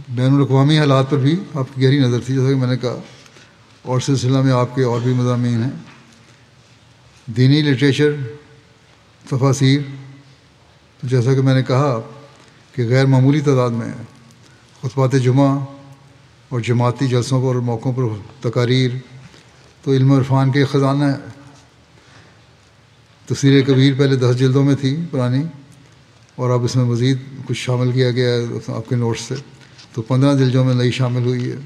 بین الاقوامی حالات پر بھی آپ کی گہری نظر تھی، جیسا کہ میں نے کہا، اور سلسلہ میں آپ کے اور بھی مضامین ہیں۔ دینی لٹریچر، تفاسیر، تو جیسا کہ میں نے کہا کہ غیر معمولی تعداد میں ہے۔ خطبات جمعہ اور جماعتی جلسوں پر اور موقعوں پر تقاریر تو علم و عرفان کے خزانہ ہے۔ تفسیر کبیر پہلے 10 جلدوں میں تھی پرانی، اور اب اس میں مزید کچھ شامل کیا گیا ہے آپ کے نوٹس سے، تو 15 جلدوں میں نئی شامل ہوئی ہے،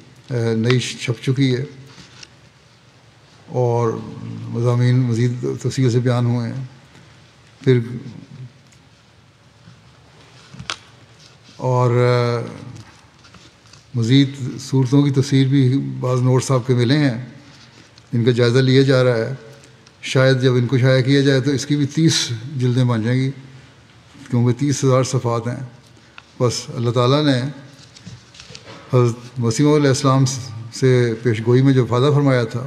نئی چھپ چکی ہے، اور مضامین مزید تفصیل سے بیان ہوئے ہیں۔ پھر اور مزید صورتوں کی تفسیر بھی بعض نوٹس آپ کے ملے ہیں جن کا جائزہ لیا جا رہا ہے۔ شاید جب ان کو شائع کیا جائے تو اس کی بھی 30 جلدیں بن جائیں گی، کیونکہ 30,000 صفحات ہیں۔ بس اللہ تعالیٰ نے حضرت مسیح علیہ السلام سے پیش گوئی میں جو وعدہ فرمایا تھا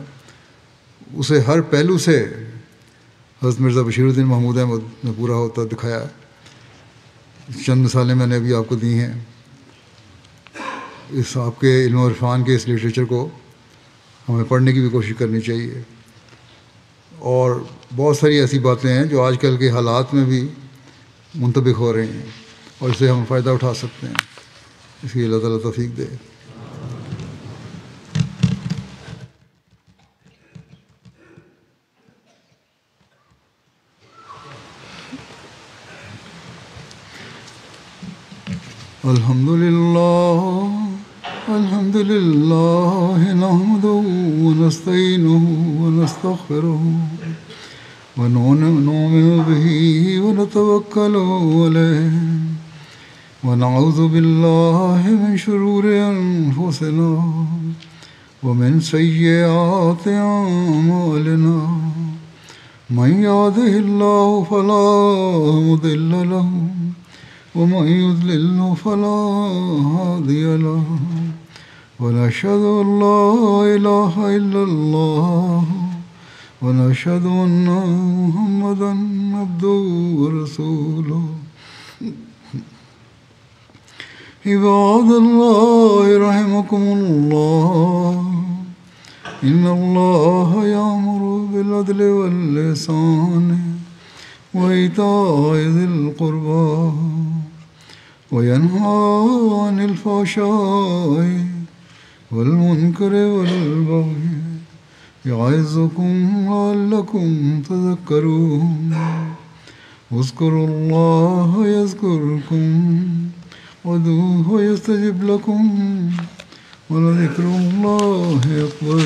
اسے ہر پہلو سے حضرت مرزا بشیر الدین محمود احمد نے پورا ہوتا دکھایا ہے۔ چند مثالیں میں نے ابھی آپ کو دی ہیں۔ اس آپ کے علم و عرفان کے اس لٹریچر کو ہمیں پڑھنے کی بھی کوشش کرنی چاہیے، اور بہت ساری ایسی باتیں ہیں جو آج کل کے حالات میں بھی منطبق ہو رہی ہیں اور اس سے ہم فائدہ اٹھا سکتے ہیں۔ اس کی اللہ تعالیٰ توفیق دے۔ الحمد للہ نحمده ونستعینه ونستغفره ونؤمن به ونتوکل علیہ ونعوذ باللہ من شرور انفسنا ومن سیئات اعمالنا من يهده الله فلا مضل له ومن يضلل فلا هادي له ونشهد أن لا إله إلا الله ونشهد أن محمدا عبده ورسوله عباد الله رحمكم الله إن الله يأمر بالعدل والإحسان وإيتاء ذي القربى وينهى عن الفحشاء والمنكر والبغي يعظكم لعلكم تذكرون اذكروا الله يذكركم وادعوه يستجب لكم ولذكر الله أكبر۔